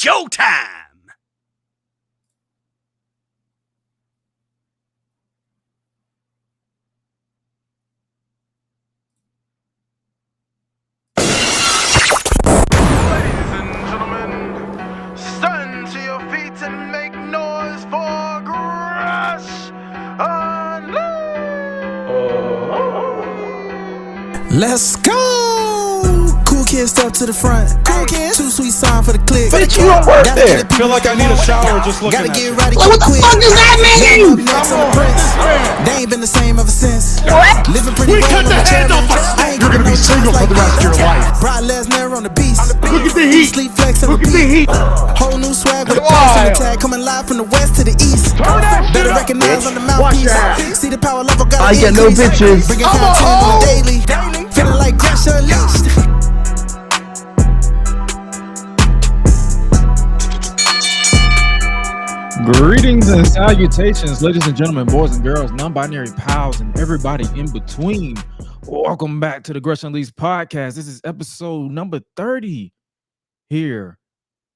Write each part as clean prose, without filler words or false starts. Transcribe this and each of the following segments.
showtime. Let's go! Cool kids step to the front. Cool kids. Too sweet song for the click. Bitch, you don't work there. Feel like I need a shower just looking Gotta at get you. ready. Like, what the fuck does that mean? Next on the prince. They ain't been the same ever since. What? Living pretty We well cut on the the head challenge. off a I ain't You're gonna be single for the rest of your life. Brock Lesnar on the beast. Look at the heat. Sleep flex and Look at the repeat. heat. Whole new swag with a Come pass on the on. tag. Coming live from the west to the east. Turn that shit Better up, recognize bitch. on the Watch mouthpiece. that. See the power level got I get no bitches. Bringing I'm a content on hoe. the daily. Feeling like Gresh Unleashed. Greetings and salutations, ladies and gentlemen, boys and girls, non-binary pals, and everybody in between. Welcome back to the Gresh Unleashed podcast. This is episode number 30 here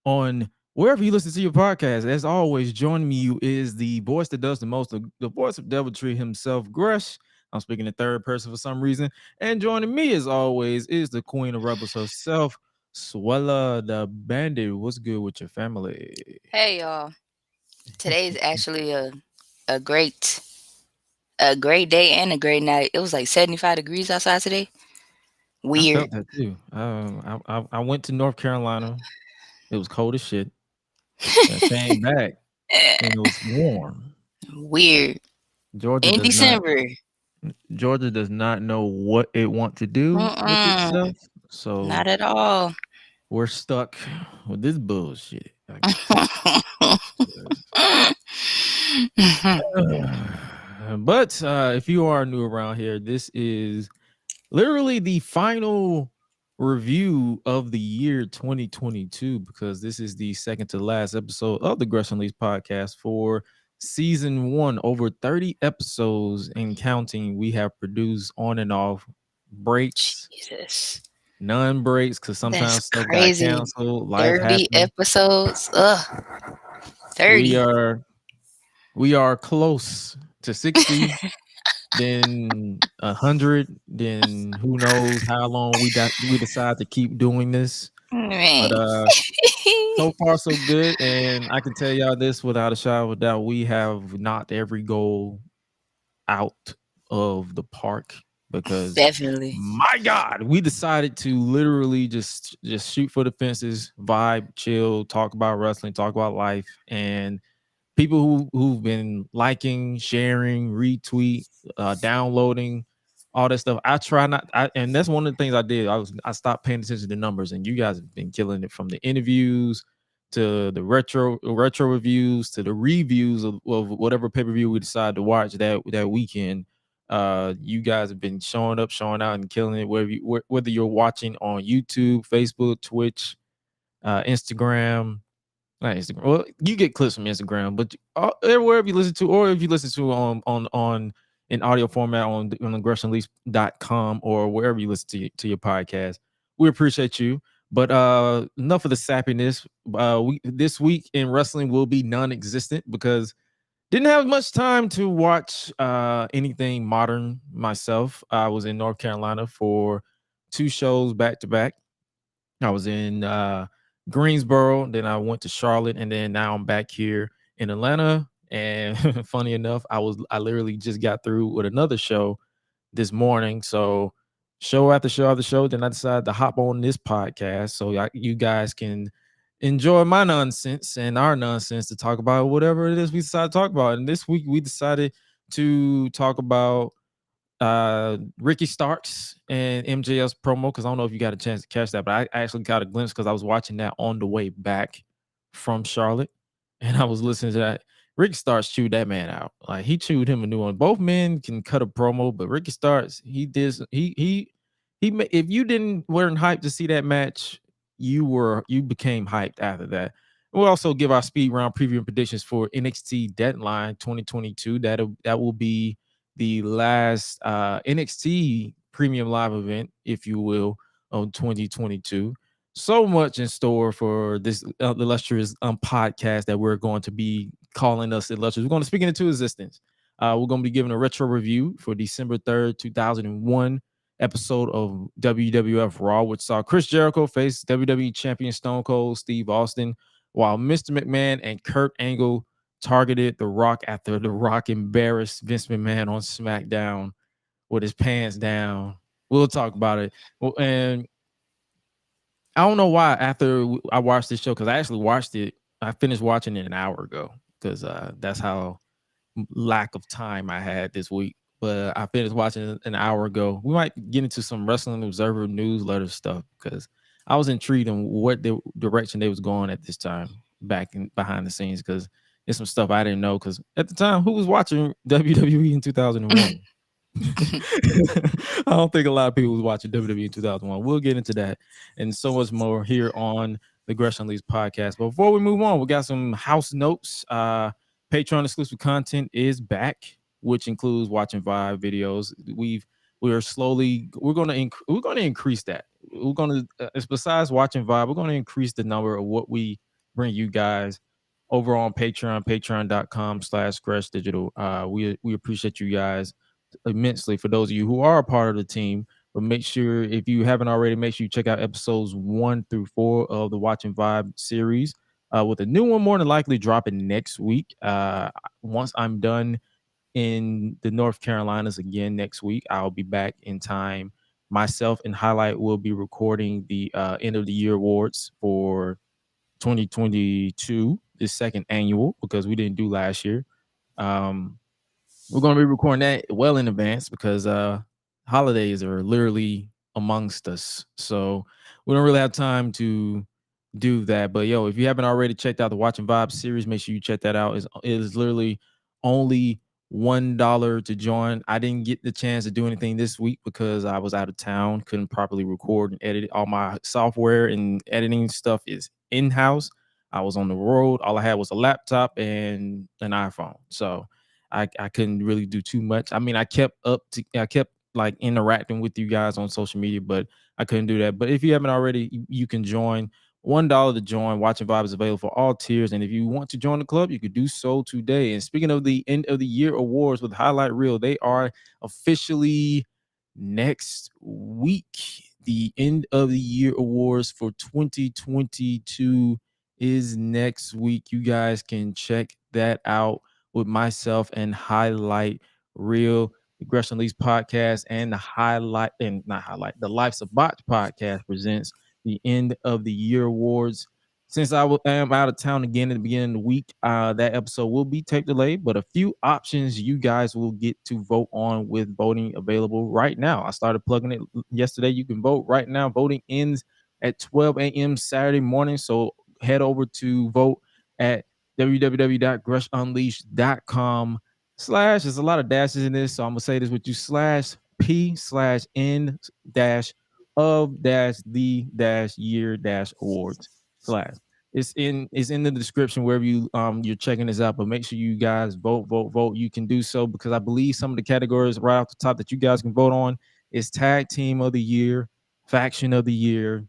on wherever you listen to your podcast. As always, joining me is the voice that does the most, the voice of deviltry himself, Gresh. I'm speaking in third person for some reason. And joining me, as always, is the queen of rebels herself, Suela the Bandit. What's good with your family? Hey y'all. Today is actually a great day and a great night. It was like 75 degrees outside today. I Weird. felt that too. I went to North Carolina. It was cold as shit. I came back and it was warm. Weird. Georgia In December. Georgia does not know what it wants to do with itself. So Not at all. we're stuck with this bullshit. But if you are new around here, this is literally the final review of the year 2022, because this is the second to last episode of the Gresh Unleashed podcast for season 1. Over 30 episodes and counting we have produced on and off, breaks, Jesus. none breaks, because sometimes That's stuff crazy. got canceled, life 30 happened. episodes. Ugh. 30. We are close to 60. Then 100, then who knows how long we decide to keep doing this. Man. But so far so good, and I can tell y'all this without a shadow of a doubt: we have knocked every goal out of the park, because Definitely. my God, we decided to literally just shoot for the fences, vibe, chill, talk about wrestling, talk about life, and people who've been liking, sharing, retweet, downloading, all that stuff. I try not, and that's one of the things I did. I stopped paying attention to numbers, and you guys have been killing it, from the interviews to the retro reviews to the reviews of whatever pay-per-view we decide to watch that weekend. You guys have been showing up, showing out, and killing it. Whether you're watching on YouTube, Facebook, Twitch, Instagram. Not Instagram. Well, you get clips from Instagram, but wherever you listen to, or if you listen to on in audio format on the GreshUnleashed.com or wherever you listen to your podcast, we appreciate you. But enough of the sappiness. This week in wrestling will be non-existent, because didn't have much time to watch anything modern myself. I was in North Carolina for 2 shows back to back. I was in Greensboro, then I went to Charlotte, and then now I'm back here in Atlanta. And funny enough, I literally just got through with another show this morning. So show after show after show, then I decided to hop on this podcast so you guys can enjoy my nonsense and our nonsense to talk about whatever it is we decide to talk about. And this week we decided to talk about Ricky Starks and MJF's promo, because I don't know if you got a chance to catch that, but I actually got a glimpse because I was watching that on the way back from Charlotte, and I was listening to that. Ricky Starks chewed that man out. Like, he chewed him a new one. Both men can cut a promo, but Ricky Starks, he if you weren't hyped to see that match, you became hyped after that. We'll also give our speed round preview and predictions for NXT Deadline 2022. That will be the last NXT premium live event, if you will, on 2022. so much in store for this illustrious podcast that we're going to be calling us illustrious. We're going to speak it into existence. We're going to be giving a retro review for December 3rd, 2001 episode of WWF Raw, which saw Chris Jericho face WWE Champion Stone Cold Steve Austin, while Mr. McMahon and Kurt Angle targeted The Rock after The Rock embarrassed Vince McMahon on SmackDown with his pants down. We'll talk about it. And I don't know why after I watched this show, because I actually watched it. I finished watching it an hour ago because that's how lack of time I had this week. But I finished watching it an hour ago. We might get into some Wrestling Observer newsletter stuff because I was intrigued in what the direction they was going at this time back in behind the scenes, because there's some stuff I didn't know, because at the time, who was watching WWE in 2001? I don't think a lot of people was watching WWE in 2001. We'll get into that and so much more here on the Gresh Unleashed podcast. But before we move on, we got some house notes. Patreon exclusive content is back, which includes watching Vibe videos. We're going to increase that. We're going to besides watching Vibe, we're going to increase the number of what we bring you guys over on Patreon, patreon.com/Gresh Digital. We appreciate you guys immensely for those of you who are a part of the team. But make sure, if you haven't already, make sure you check out episodes 1 through 4 of the Watching Vibe series, with a new one more than likely dropping next week. Once I'm done in the North Carolinas again next week, I'll be back in time. Myself and Highlight will be recording the end of the year awards for 2022, this second annual, because we didn't do last year. We're going to be recording that well in advance because holidays are literally amongst us. So we don't really have time to do that. But yo, if you haven't already checked out the Watching Vibe series, make sure you check that out. It is literally only $1 to join. I didn't get the chance to do anything this week because I was out of town, couldn't properly record and edit. All my software and editing stuff is in-house. I was on the road. All I had was a laptop and an iPhone. So I couldn't really do too much. I mean, I kept like interacting with you guys on social media, but I couldn't do that. But if you haven't already, you can join. $1 to join. Watching Vibe is available for all tiers. And if you want to join the club, you could do so today. And speaking of the end of the year awards with Highlight Reel, they are officially next week. The end of the year awards for 2022 is next week. You guys can check that out with myself and Highlight Reel, the Gresh Unleashed podcast, and the Life's a Botch podcast presents the end of the year awards. Since I am out of town again at the beginning of the week, that episode will be tape delayed, but a few options you guys will get to vote on with voting available right now. I started plugging it yesterday. You can vote right now. Voting ends at 12 a.m. Saturday morning. So head over to vote at www.greshunleashed.com/ there's a lot of dashes in this, so I'm gonna say this with you, /p/n of the year awards / it's in the description wherever you're checking this out. But make sure you guys vote. You can do so because I believe some of the categories right off the top that you guys can vote on is tag team of the year, faction of the year,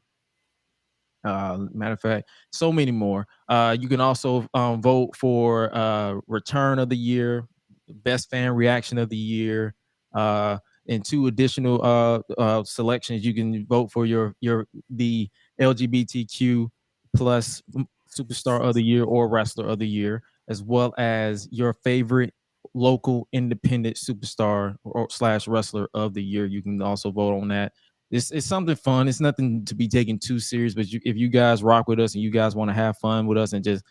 matter of fact, so many more. You can also vote for return of the year, best fan reaction of the year, and 2 additional selections. You can vote for the LGBTQ plus superstar of the year or wrestler of the year, as well as your favorite local independent superstar or / wrestler of the year. You can also vote on that. It's something fun. It's nothing to be taken too serious, but if you guys rock with us and you guys want to have fun with us and just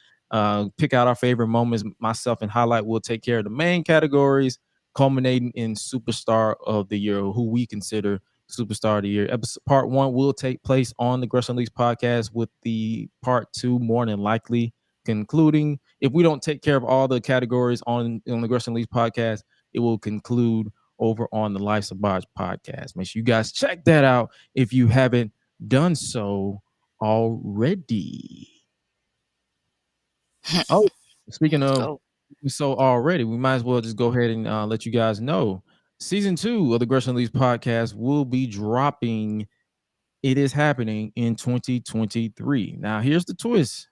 pick out our favorite moments, myself and Highlight will take care of the main categories, culminating in superstar of the year, who we consider superstar of the year. Part 1 will take place on the Gresh Unleashed podcast, with the part 2 more than likely concluding. If we don't take care of all the categories on the Gresh Unleashed podcast, it will conclude over on the Life's a Botch podcast. Make sure you guys check that out if you haven't done so already. Oh, speaking of so already, we might as well just go ahead and let you guys know season 2 of the Gresh Unleashed podcast will be dropping it is happening in 2023. Now, here's the twist.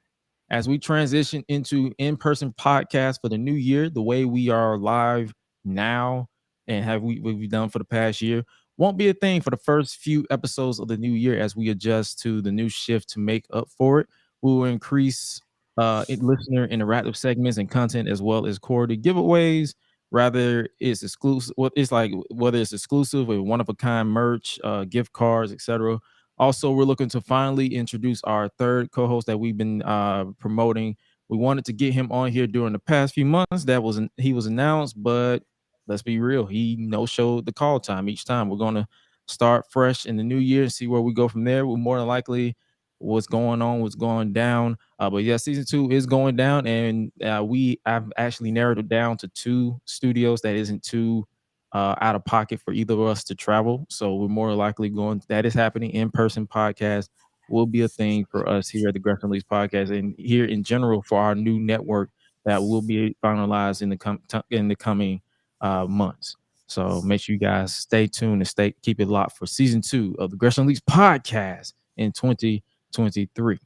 As we transition into in-person podcast for the new year, the way we are live now and have we've done for the past year won't be a thing for the first few episodes of the new year as we adjust to the new shift to make up for it. We will increase listener interactive segments and content as well as quarterly giveaways. Rather, it's exclusive. What it's like, whether it's exclusive or one of a kind merch, gift cards, etc. Also, we're looking to finally introduce our third co-host that we've been promoting. We wanted to get him on here during the past few months. He was announced, but let's be real, he no showed the call time each time. We're gonna start fresh in the new year and see where we go from there. We're more than likely what's going on, what's going down. But yeah, season 2 is going down, and I've actually narrowed it down to 2 studios that isn't too out of pocket for either of us to travel. So we're more likely going. That is happening. In person podcast will be a thing for us here at the Gresh Unleashed podcast, and here in general for our new network that will be finalized in the coming months. So make sure you guys stay tuned and keep it locked for season 2 of the Gresh Unleashed podcast in 2023.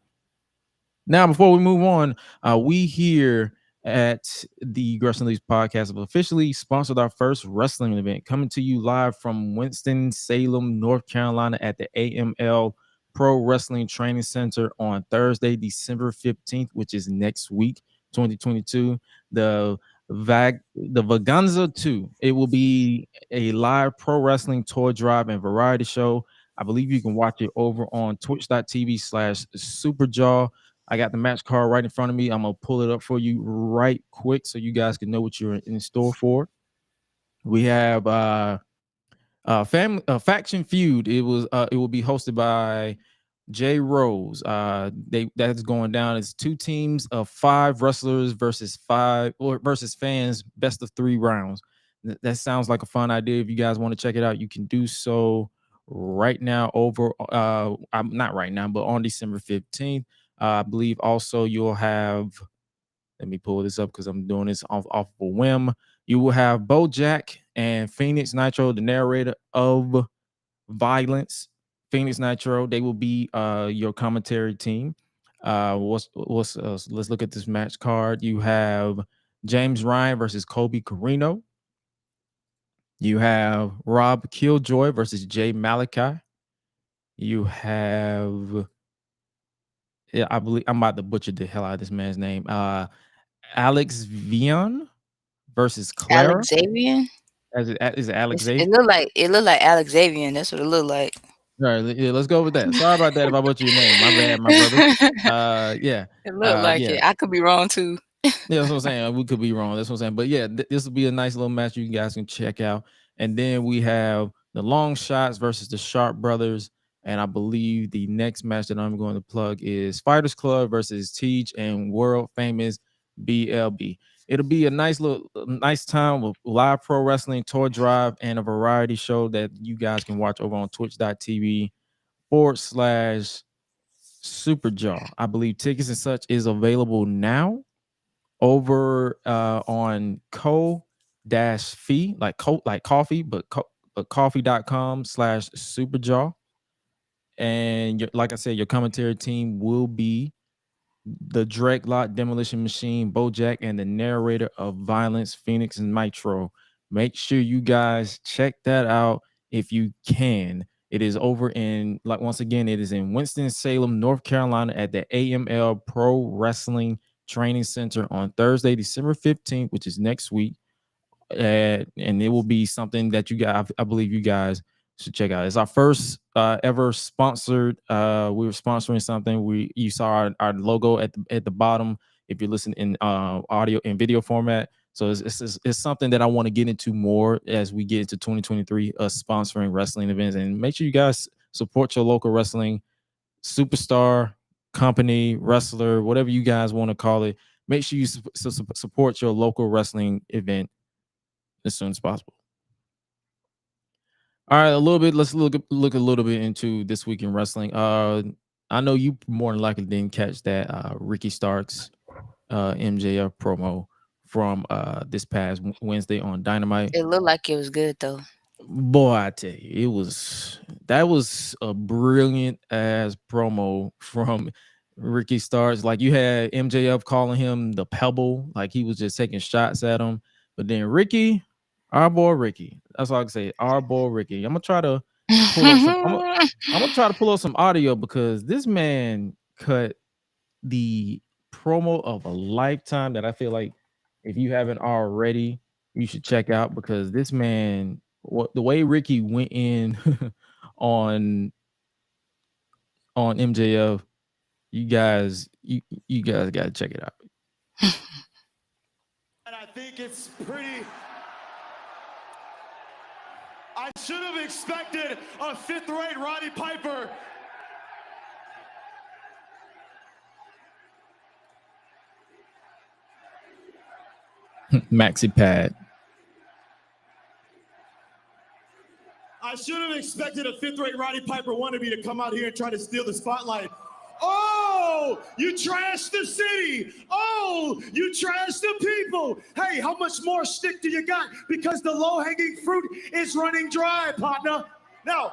Now, before we move on, we here at the Gresh Unleashed podcast have officially sponsored our first wrestling event, coming to you live from Winston-Salem, North Carolina at the AML Pro Wrestling Training Center on Thursday, December 15th, which is next week, 2022. The Vaganza 2. It will be a live pro wrestling toy drive and variety show. I believe you can watch it over on twitch.tv/superjaw. I got the match card right in front of me. I'm gonna pull it up for you right quick so you guys can know what you're in store for. We have faction feud. It will be hosted by Jay Rose. That's going down. It's 2 teams of 5 wrestlers versus fans, best of 3 rounds. That sounds like a fun idea. If you guys want to check it out, you can do so right now over I'm not right now, but on December 15th. I believe also you'll have, let me pull this up because I'm doing this off of a whim. You will have Bojack and Phoenix Nitro, the narrator of Violence. Phoenix Nitro, they will be your commentary team. Let's look at this match card. You have James Ryan versus Kobe Carino. You have Rob Killjoy versus Jay Malachi. You have, yeah, I believe I'm about to butcher the hell out of this man's name. Alex Vion versus Clara. Alex Xavier. Is it Alex Xavier? It look like Alex Xavier. That's what it look like. All right, yeah, let's go with that. Sorry about that if I butchered your name. My bad, my brother. Yeah. It look like yeah. it. I could be wrong too. Yeah, that's what I'm saying. We could be wrong. That's what I'm saying. But yeah, this will be a nice little match you guys can check out. And then we have the Long Shots versus the Sharp Brothers. And I believe the next match that I'm going to plug is Fighters Club versus Teach and world famous BLB. It'll be a nice time with live pro wrestling, toy drive, and a variety show that you guys can watch over on twitch.tv/Superjaw. I believe tickets and such is available now over on co-fee, like coffee, but coffee.com/Superjaw. And like I said, your commentary team will be the Dreadlock Demolition Machine, Bojack, and the narrator of Violence, Phoenix and Nitro. Make sure you guys check that out if you can. It is over in, like, once again, it is in Winston-Salem, North Carolina at the AML Pro Wrestling Training Center on Thursday, December 15th, which is next week. And it will be something that you guys, I believe you guys should check out. It's our first ever sponsored. We were sponsoring something. You saw our logo at the bottom if you're listening in audio and video format. So it's something that I want to get into more as we get into 2023, sponsoring wrestling events. And make sure you guys support your local wrestling superstar, company, wrestler, whatever you guys want to call it. Make sure you support your local wrestling event as soon as possible. All right, let's look a little bit into this week in wrestling. I know you more than likely didn't catch that Ricky Starks MJF promo from this past Wednesday on Dynamite. It looked like it was good though. Boy, I tell you, that was a brilliant ass promo from Ricky Starks. Like you had MJF calling him the Pebble, like he was just taking shots at him. But then Ricky, our boy Ricky, that's all I can say. Our boy Ricky. I'm gonna try to pull up some. I'm gonna try to pull up some audio because this man cut the promo of a lifetime that I feel like if you haven't already, you should check out because this man, the way Ricky went in on MJF, you guys got to check it out. And I think it's pretty. I should have expected a fifth-rate Roddy Piper. Maxi pad. I should have expected a fifth-rate Roddy Piper wannabe to come out here and try to steal the spotlight. Oh, you trashed the city. Oh, you trashed the people. Hey, how much more shtick do you got? Because the low-hanging fruit is running dry, partner. Now,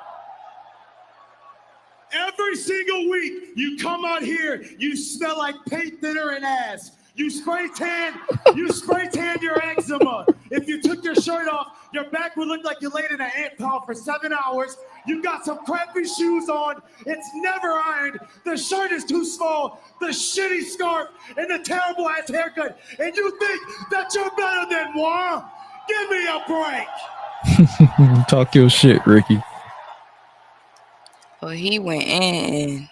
every single week you come out here, you smell like paint thinner and ass. You spray tan your eczema. If you took your shirt off, your back would look like you laid in an ant pile for 7 hours. You got some crappy shoes on. It's never ironed. The shirt is too small. The shitty scarf and the terrible ass haircut. And you think that you're better than moi? Give me a break. Talk your shit, Ricky. Well, he went in.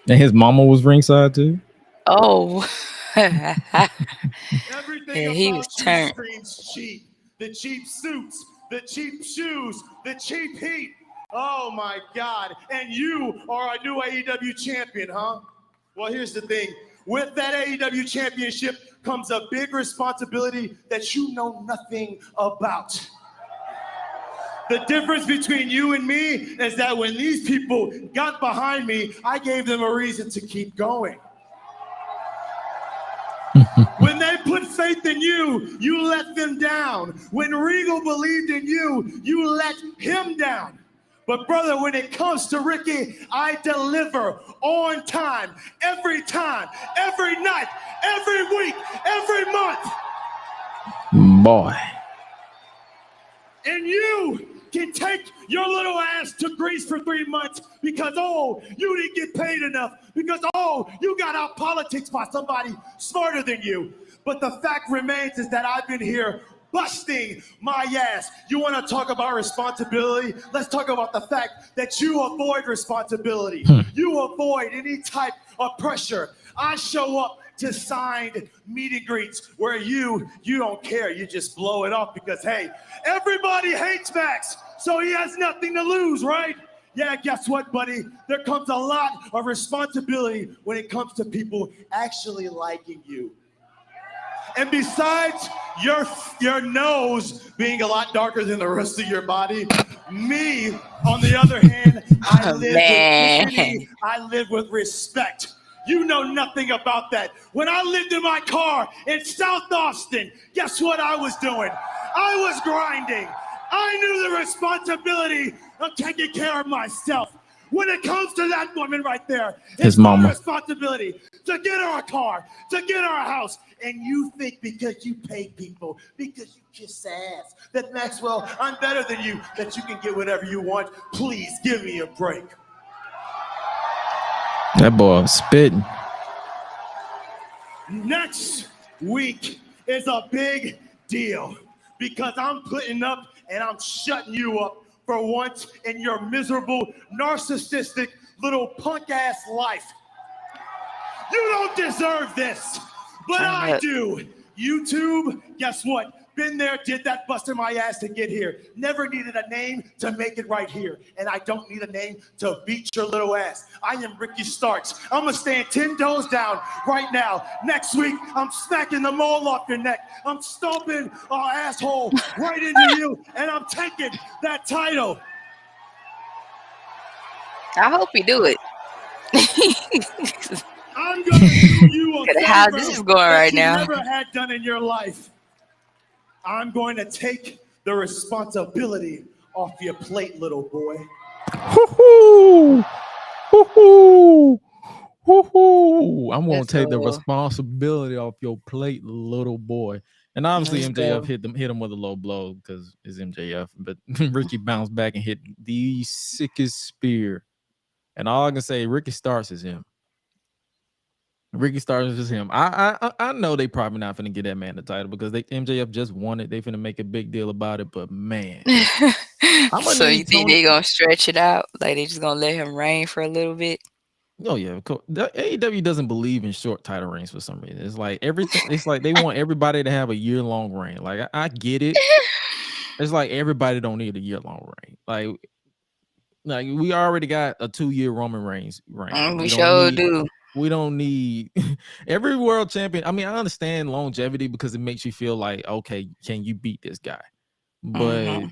And his mama was ringside too. Oh. Everything Yeah, he was turned. screams cheap. The cheap suits, the cheap shoes, the cheap heat. Oh my God. And you are a new AEW champion, huh? Well, here's the thing. With that AEW championship comes a big responsibility that you know nothing about. The difference between you and me is that when these people got behind me, I gave them a reason to keep going. When they put faith in you, you let them down. When Regal believed in you, you let him down. But brother, when it comes to Ricky, I deliver on time, every night, every week, every month. Boy. And you can take your little ass to Greece for 3 months because, oh, you didn't get paid enough. Because, oh, you got out politics by somebody smarter than you. But the fact remains is that I've been here busting my ass. You want to talk about responsibility? Let's talk about the fact that you avoid responsibility. You avoid any type of pressure. I show up to signed meet and greets where you don't care. You just blow it off because, hey, everybody hates Max, so he has nothing to lose, right? Yeah, guess what, buddy? There comes a lot of responsibility when it comes to people actually liking you. And besides your nose being a lot darker than the rest of your body, me, on the other hand, I live with dignity, I live with respect. You know nothing about that. When I lived in my car in South Austin, guess what I was doing? I was grinding. I knew the responsibility of taking care of myself. When it comes to that woman right there, his mama, my responsibility to get her a car, to get her a house. And you think because you pay people, because you kiss ass, that Maxwell, I'm better than you, that you can get whatever you want. Please give me a break. That boy was spitting. Next week is a big deal because I'm putting up and I'm shutting you up for once in your miserable, narcissistic, little punk-ass life. You don't deserve this, but I do. YouTube, guess what? Been there, did that, busted my ass to get here. Never needed a name to make it right here. And I don't need a name to beat your little ass. I am Ricky Starks. I'm going to stand 10 toes down right now. Next week, I'm smacking the mole off your neck. I'm stomping our asshole right into you, and I'm taking that title. I hope you do it. I'm going to do you a favor how this is going right that you now. never had done in your life. I'm going to take the responsibility off your plate, little boy. Hoo-hoo! Hoo-hoo! Hoo-hoo! I'm gonna Let's take the go. responsibility off your plate, little boy. And obviously Let's MJF go. hit him with a low blow because it's MJF. But Ricky bounced back and hit the sickest spear. And all I can say, Ricky Starks is him. Ricky Starks is him. I know they probably not finna get that man the title because MJF just won it. They finna make a big deal about it. But man, I'm gonna So you need think Tony. they gonna stretch it out? Like they just gonna let him reign for a little bit? Oh yeah, the AEW doesn't believe in short title reigns for some reason. It's like everything. It's like they want everybody to have a year-long reign. Like I get it. It's like everybody don't need a year-long reign. Like we already got a 2-year Roman Reigns reign. We sure do. We don't need every world champion. I mean, I understand longevity because it makes you feel like, okay, can you beat this guy? But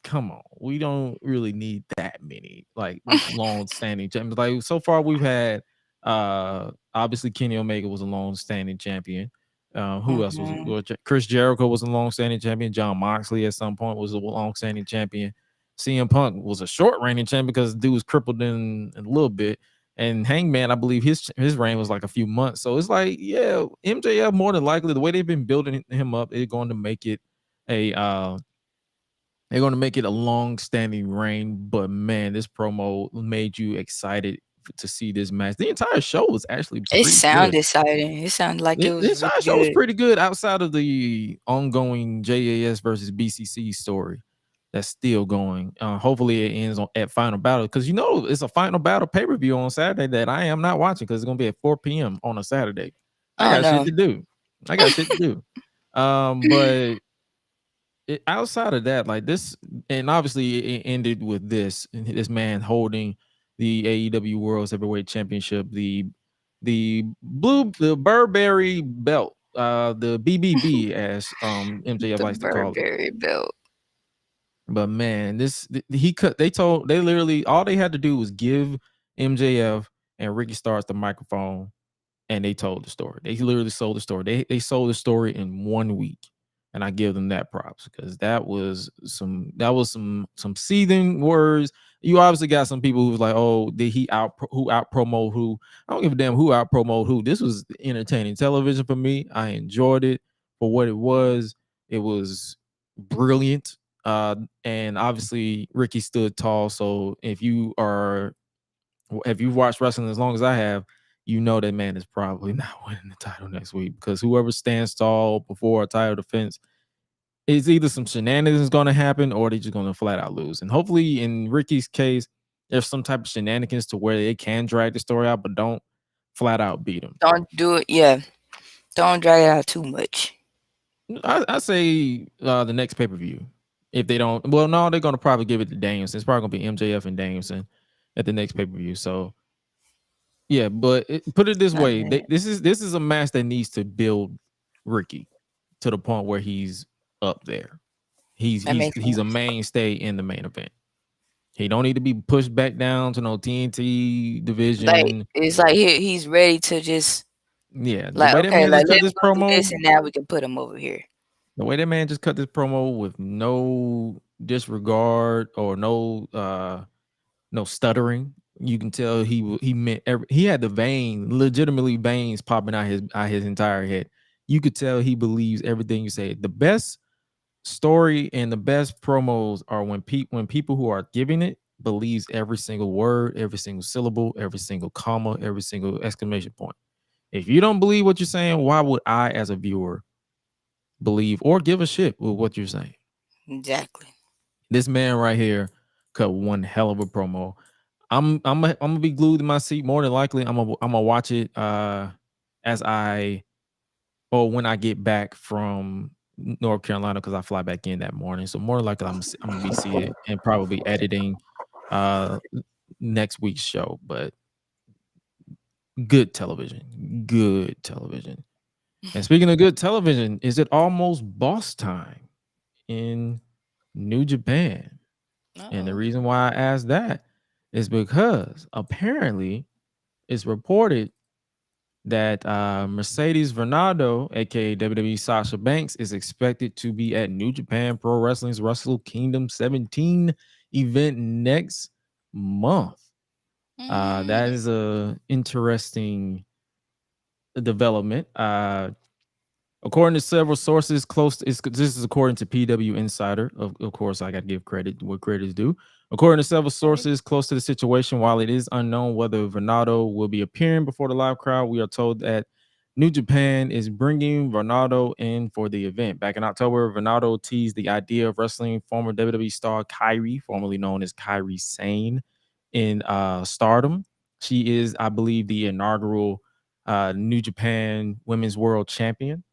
come on, we don't really need that many like long-standing champions. Like so far, we've had obviously Kenny Omega was a long-standing champion. Who else was? Well, Chris Jericho was a long-standing champion. John Moxley at some point was a long-standing champion. CM Punk was a short-reigning champion because the dude was crippled in a little bit. And Hangman, I believe his reign was like a few months. So it's like, yeah, MJF more than likely the way they've been building him up, they're going to make it a long-standing reign. But man, this promo made you excited to see this match. The entire show was actually It pretty sounded good. exciting. It sounded like it The was entire really show was good. pretty good outside of the ongoing JAS versus BCC story that's still going. Hopefully it ends at Final Battle because it's a Final Battle pay-per-view on Saturday that I am not watching because it's gonna be at 4 p.m. on a Saturday. I Oh got shit no. to do. But outside of that, like this, and obviously it ended with this man holding the AEW World's Heavyweight Championship, the Burberry belt, the BBB as MJF The likes to call it. Burberry belt. But man, they literally all they had to do was give MJF and Ricky Starks the microphone and they told the story. They literally sold the story. They sold the story in 1 week. And I give them that props because that was some seething words. You obviously got some people who's like, oh, did he out promote who? I don't give a damn who out promote who. This was entertaining television for me. I enjoyed it for what it was. It was brilliant. And obviously Ricky stood tall. So if you've watched wrestling as long as I have, you know that man is probably not winning the title next week because whoever stands tall before a title defense, it's either some shenanigans going to happen or they're just going to flat out lose. And hopefully in Ricky's case, there's some type of shenanigans to where they can drag the story out, but don't flat out beat him. Don't do it. Yeah. Don't drag it out too much. I say the next pay-per-view. If they don't, well, no, they're going to probably give it to Danielson. It's probably going to be MJF and Danielson at the next pay-per-view. So yeah, but put it this way, this is a match that needs to build Ricky to the point where he's up there. He's a mainstay in the main event. He don't need to be pushed back down to no TNT division. Like it's like he's ready to just the like way okay, that man like just cut let's this go do promo, this and now we can put him over here. the way that man just cut this promo with no disregard or no stuttering. You can tell he meant he had the legitimately veins popping out his entire head. You could tell he believes everything you say. The best story and the best promos are when people who are giving it believes every single word, every single syllable, every single comma, every single exclamation point. If you don't believe what you're saying, why would I, as a viewer, believe or give a shit with what you're saying? Exactly. This man right here cut one hell of a promo. I'm gonna be glued in my seat more than likely. I'm gonna watch it when I get back from North Carolina because I fly back in that morning. So more likely I'm gonna be seeing it and probably editing next week's show. But good television. And speaking of good television, is it almost boss time in New Japan? And the reason why I asked that is because apparently it's reported that Mercedes Varnado, aka WWE Sasha Banks, is expected to be at New Japan Pro Wrestling's Wrestle Kingdom 17 event next month. That is a interesting development. According to several sources close, this is according to PW Insider. Of course, I got to give credit where credit is due. According to several sources close to the situation, while it is unknown whether Varnado will be appearing before the live crowd, we are told that New Japan is bringing Varnado in for the event. Back in October, Varnado teased the idea of wrestling former WWE star Kairi, formerly known as Kairi Sane, in Stardom. She is, I believe, the inaugural New Japan Women's World Champion,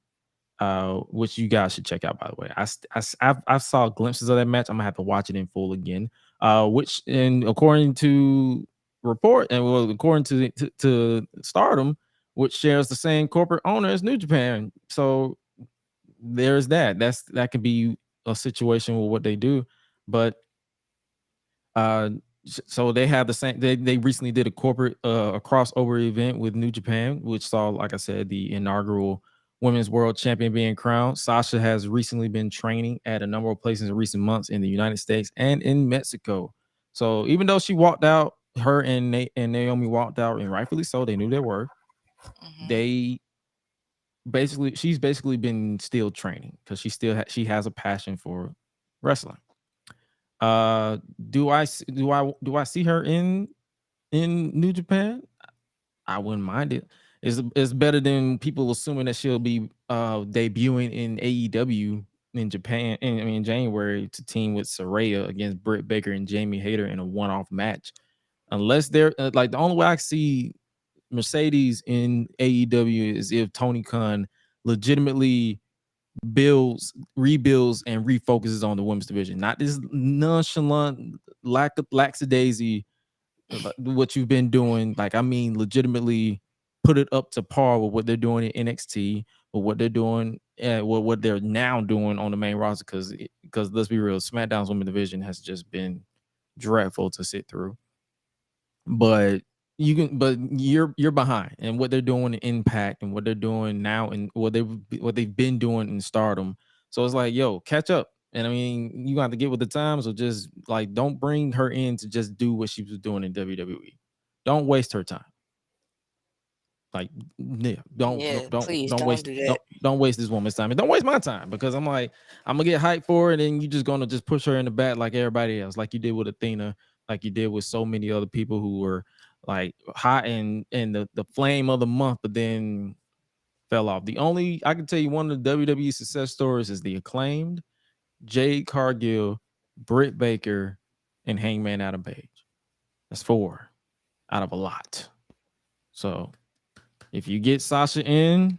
which you guys should check out, by the way. I saw glimpses of that match. I'm gonna have to watch it in full again. Which, and according to report, and well, according to Stardom, which shares the same corporate owner as New Japan. So there's that. That could be a situation with what they do, but so they have the same. They recently did a corporate a crossover event with New Japan, which saw, like I said, the inaugural Women's World Champion being crowned. Sasha has recently been training at a number of places in recent months in the United States and in Mexico. So even though she walked out, her and Naomi walked out, and rightfully so, they knew their worth. They she's basically been still training because she has a passion for wrestling. Do I see her in New Japan? I wouldn't mind it. It's better than people assuming that she'll be debuting in AEW in Japan in January to team with Saraya against Britt Baker and Jamie Hayter in a one-off match. Unless they're like, the only way I see Mercedes in AEW is if Tony Khan legitimately rebuilds, and refocuses on the women's division, not this nonchalant lackadaisy what you've been doing. Like, I mean, legitimately put it up to par with what they're doing in NXT, or what they're doing, what they're now doing on the main roster. Because let's be real, SmackDown's women's division has just been dreadful to sit through. But you're behind, and what they're doing in Impact, and what they're doing now, and what they've been doing in Stardom. So it's like, yo, catch up. And I mean, you got to get with the times, or just like, don't bring her in to just do what she was doing in WWE. Don't waste her time. Like, yeah, Please don't do that. don't waste this woman's time, and don't waste my time, because I'm gonna get hyped for it, and you just gonna just push her in the back like everybody else, like you did with Athena, like you did with so many other people who were like hot in the flame of the month, but then fell off. I can tell you, one of the WWE success stories is the Acclaimed, Jade Cargill, Britt Baker, and Hangman Adam Page. That's 4 out of a lot. So if you get Sasha in,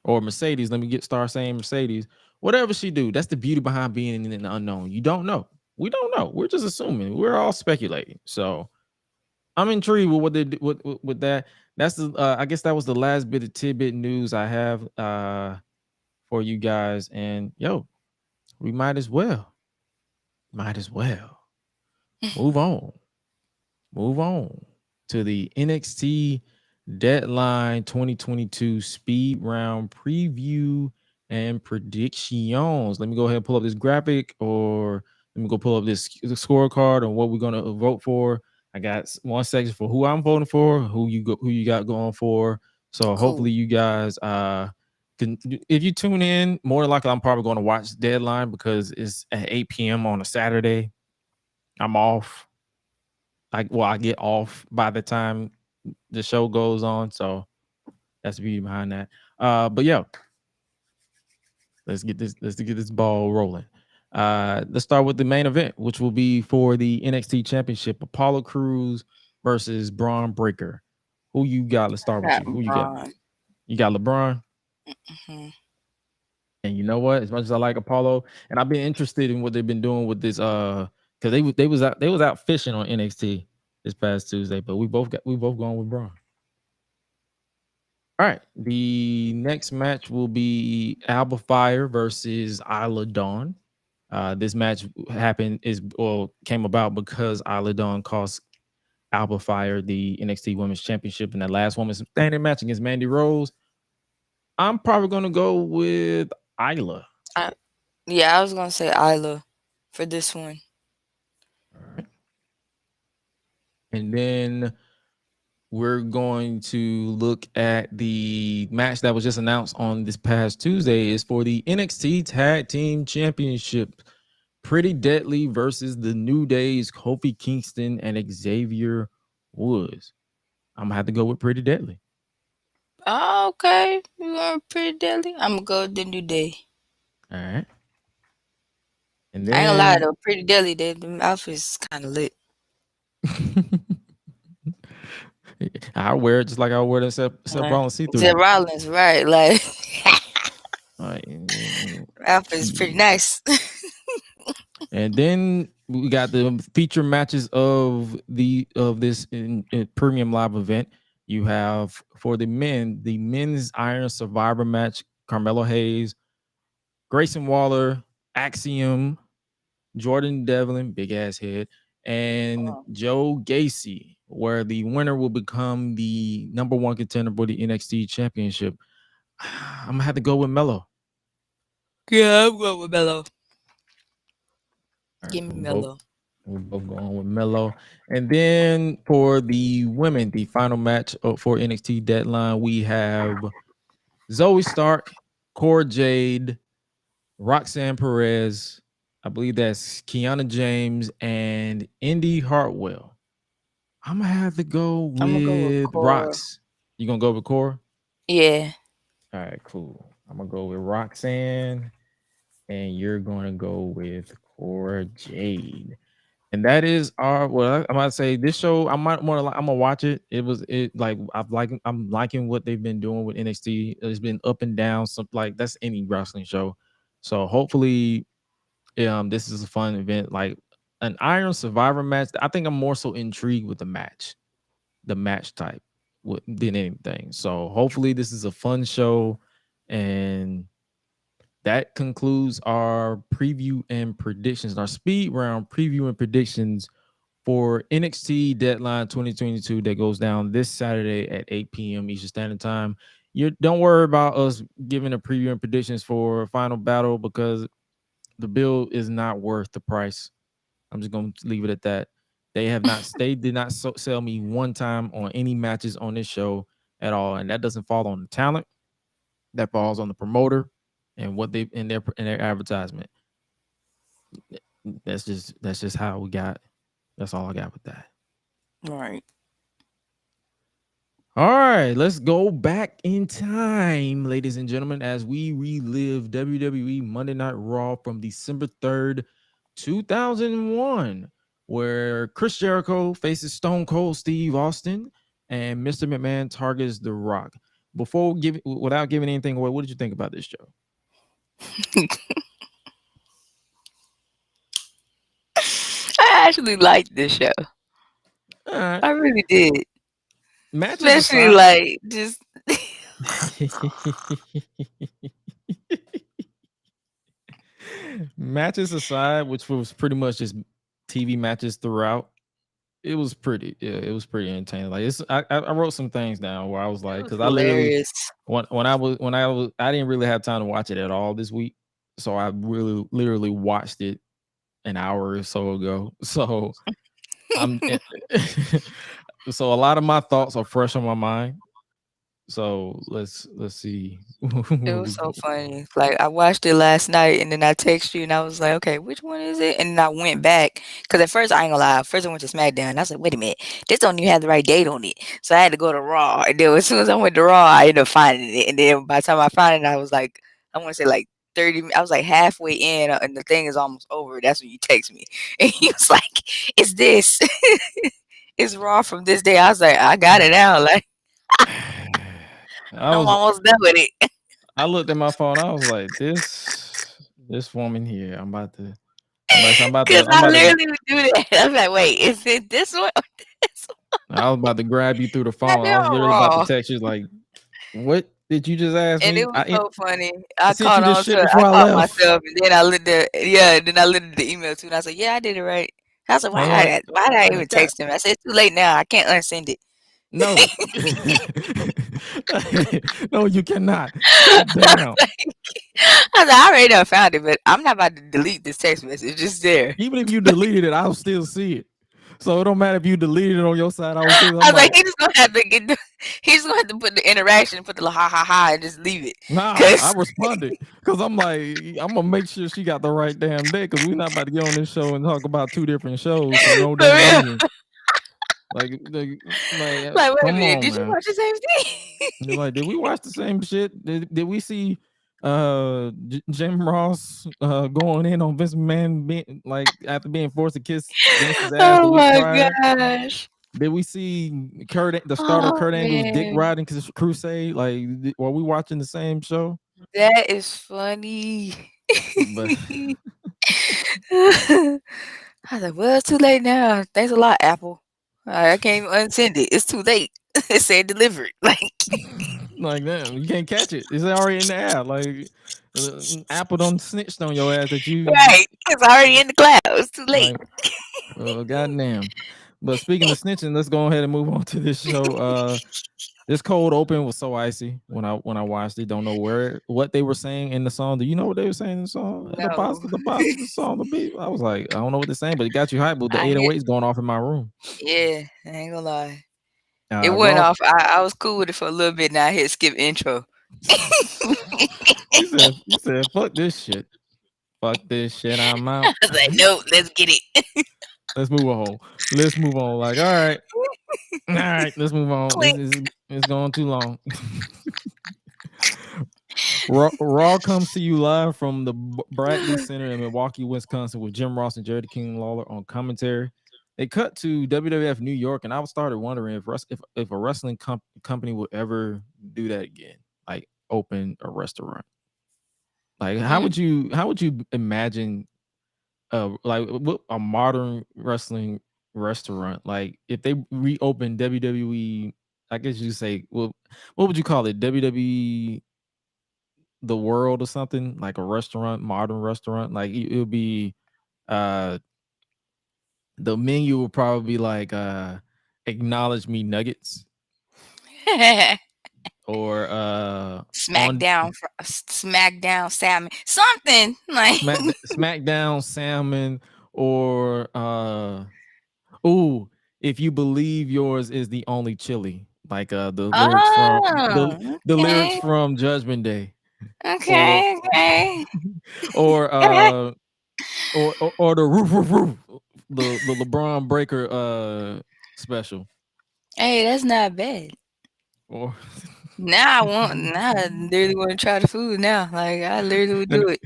or Mercedes, let me start saying Mercedes, whatever she do, that's the beauty behind being in the unknown. You don't know. We don't know. We're just assuming. We're all speculating. So I'm intrigued with what they do with that. That's I guess that was the last bit of tidbit news I have for you guys. And yo, we might as well move on to the NXT Deadline 2022 speed round preview and predictions. Let me go ahead and pull up this graphic, or let me go pull up this scorecard on what we're gonna vote for. I got one section for who I'm voting for, who you got going for. So hopefully you guys can, if you tune in, more than likely I'm probably going to watch Deadline because it's at 8 p.m. on a Saturday. I'm off. I get off by the time the show goes on, so that's the beauty behind that. But yeah, let's get this ball rolling. Let's start with the main event, which will be for the NXT Championship: Apollo Crews versus Braun Breaker. Who you got? Let's start with you. Who you got? You got LeBron. And you know what? As much as I like Apollo, and I've been interested in what they've been doing with this, because they was out fishing on NXT this past Tuesday, but we both going with Braun. All right, the next match will be Alba Fire versus Isla Dawn. This match came about because Isla Dawn cost Alba Fire the NXT Women's Championship in that last women's standing match against Mandy Rose. I'm probably gonna go with Isla. Yeah, I was gonna say Isla for this one. All right. And then we're going to look at the match that was just announced on this past Tuesday. Is for the NXT Tag Team Championship. Pretty Deadly versus the New Day's Kofi Kingston and Xavier Woods. I'm gonna have to go with Pretty Deadly. Oh, okay, you are Pretty Deadly. I'm gonna go with the New Day. All right. And I ain't gonna lie then though, Pretty Deadly, the outfit's kind of lit. I wear it just like I wear the Seth Rollins see-through. Seth Rollins, right? Like, Right. outfit's pretty nice. And then we got the feature matches of this premium live event. You have for the men's Iron Survivor match, Carmelo Hayes, Grayson Waller, Axiom, Jordan Devlin, big ass head, and Joe Gacy, where the winner will become the number one contender for the NXT Championship. I'm gonna have to go with Melo. Yeah, I'm going with Melo. Give me Melo. We're both going with Melo. And then for the women, the final match for NXT Deadline, we have Zoe Stark, Cora Jade, Roxanne Perez. I believe that's Kiana James and Indy Hartwell. I'm gonna have to go with Rox. You gonna go with Cora? Yeah. All right, cool. I'm gonna go with Roxanne, and you're gonna go with Cora Jade. And that is our. Well, I'm about to say this show. I'm gonna watch it. I'm liking what they've been doing with NXT. It's been up and down. Something like that's any wrestling show. So hopefully, this is a fun event. Like an Iron Survivor match. I think I'm more so intrigued with the match type, than anything. So hopefully, this is a fun show, and that concludes our preview and predictions, our speed round preview and predictions for NXT Deadline 2022 that goes down this Saturday at 8 p.m. Eastern Standard Time. You don't worry about us giving a preview and predictions for Final Battle because the bill is not worth the price. I'm just going to leave it at that. They did not sell me one time on any matches on this show at all, and that doesn't fall on the talent. That falls on the promoter and what they in their advertisement. That's just how we got. That's all I got with that. All right, let's go back in time, ladies and gentlemen, as we relive WWE Monday Night Raw from December 3rd, 2001, where Chris Jericho faces Stone Cold Steve Austin and Mr. McMahon targets The Rock. Without giving anything away, what did you think about this show? I actually liked this show. I really did. Matches especially aside, like just matches aside, which was pretty much just TV matches throughout. It was pretty entertaining. Like I wrote some things down where I was like, because I literally I didn't really have time to watch it at all this week, so I really literally watched it an hour or so ago. So so a lot of my thoughts are fresh on my mind. So let's see. it was so funny. Like I watched it last night and then I texted you and I was like, okay, which one is it? And then I went back because at first I ain't gonna lie. First I went to SmackDown. And I was like, wait a minute, this don't even have the right date on it. So I had to go to Raw. And then as soon as I went to Raw, I ended up finding it. And then by the time I found it, I was like, I want to say like 30. I was like halfway in, and the thing is almost over. That's when you text me, and he was like, "It's this. It's Raw from this day." I was like, "I got it now." Like. I'm almost done with it. I looked at my phone. I was like, this woman here. I'm about to. Because I literally would do that. I was like, wait, is it this one or this one? I was about to grab you through the phone. I was literally about to text you like, what did you just ask and me? it was so funny. I caught on to it. I caught myself, and then I lit the email too, and I said, yeah, I did it right. I was like, why did I even text him? I said, it's too late now. I can't unsend it. No. No, you cannot. God damn. I was like, I already done found it, but I'm not about to delete this text message. It's there. Even if you deleted it, I'll still see it. So it don't matter if you deleted it on your side. I will still. I was like, he's just gonna have to put the interaction, put the ha ha ha, and just leave it. Nah, I responded because I'm like, I'm gonna make sure she got the right damn day because we're not about to get on this show and talk about two different shows for no damn reason. Like, wait a minute, did you watch the same thing? Like, did we watch the same shit? Did we see Jim Ross going in on Vince McMahon after being forced to kiss Vince's ass? Oh my gosh. Did we see the start of Kurt Angle's dick riding crusade? Like, were we watching the same show? That is funny. But I was like, well, it's too late now. Thanks a lot, Apple. I can't even unsend it. It's too late. It said delivered. Like damn, you can't catch it. It's already in the app. Like Apple done snitched on your ass that you right. It's already in the cloud. It's too late. Oh goddamn. But speaking of snitching, let's go ahead and move on to this show. This cold open was so icy when I watched it. Don't know what they were saying in the song. Do you know what they were saying in the song? No. The song, the beat. I was like, I don't know what they're saying, but it got you hyped with the 808s going off in my room. Yeah, I ain't gonna lie. It went off. I was cool with it for a little bit. Now I hit skip intro. you said, fuck this shit. Fuck this shit. I'm out. I was like, no, let's get it. Let's move on. Like, all right, let's move on. It's going too long. Raw comes to you live from the Bradley Center in Milwaukee, Wisconsin, with Jim Ross and Jerry King Lawler on commentary. They cut to WWF New York, and I started wondering if a wrestling company would ever do that again, like open a restaurant. Like, how would you imagine a modern wrestling restaurant? Like, if they reopened WWE, I guess you say, well, what would you call it? WWE The World or something, like a restaurant, modern restaurant. Like, it would be the menu would probably be like acknowledge me nuggets or Smackdown salmon, something like Smackdown salmon, or if you believe yours is the only chili, like the lyrics from Judgment Day. Okay. Or the roof, the LeBron Breaker special. Hey, that's not bad. Or now I literally want to try the food now. Like, I literally would do it.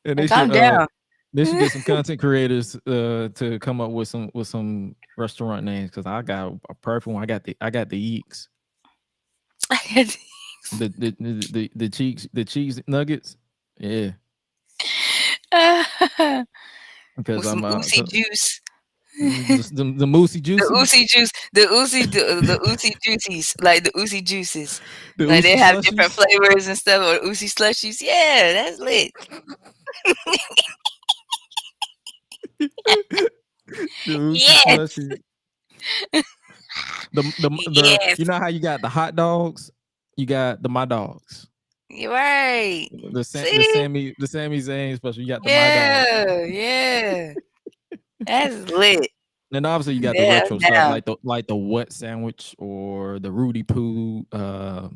And calm down. They should get some content creators to come up with some restaurant names, because I got a perfect one. I got the Yeeks. The cheese nuggets. Yeah. Because with some Oosie juice. the Moosey juices. The Oosie juices, like the Oosie juices. Like, they Oosie have slushies. different flavors and stuff, or Oosie slushies. Yeah, that's lit. The Oosie Yes. slushies. Yes. You know how you got the hot dogs, you got the My Dogs. You're right. The Sami Zayn special. You got the My Dogs. Yeah. That's lit. And obviously you got the retro stuff, like the wet sandwich or the Rudy Poo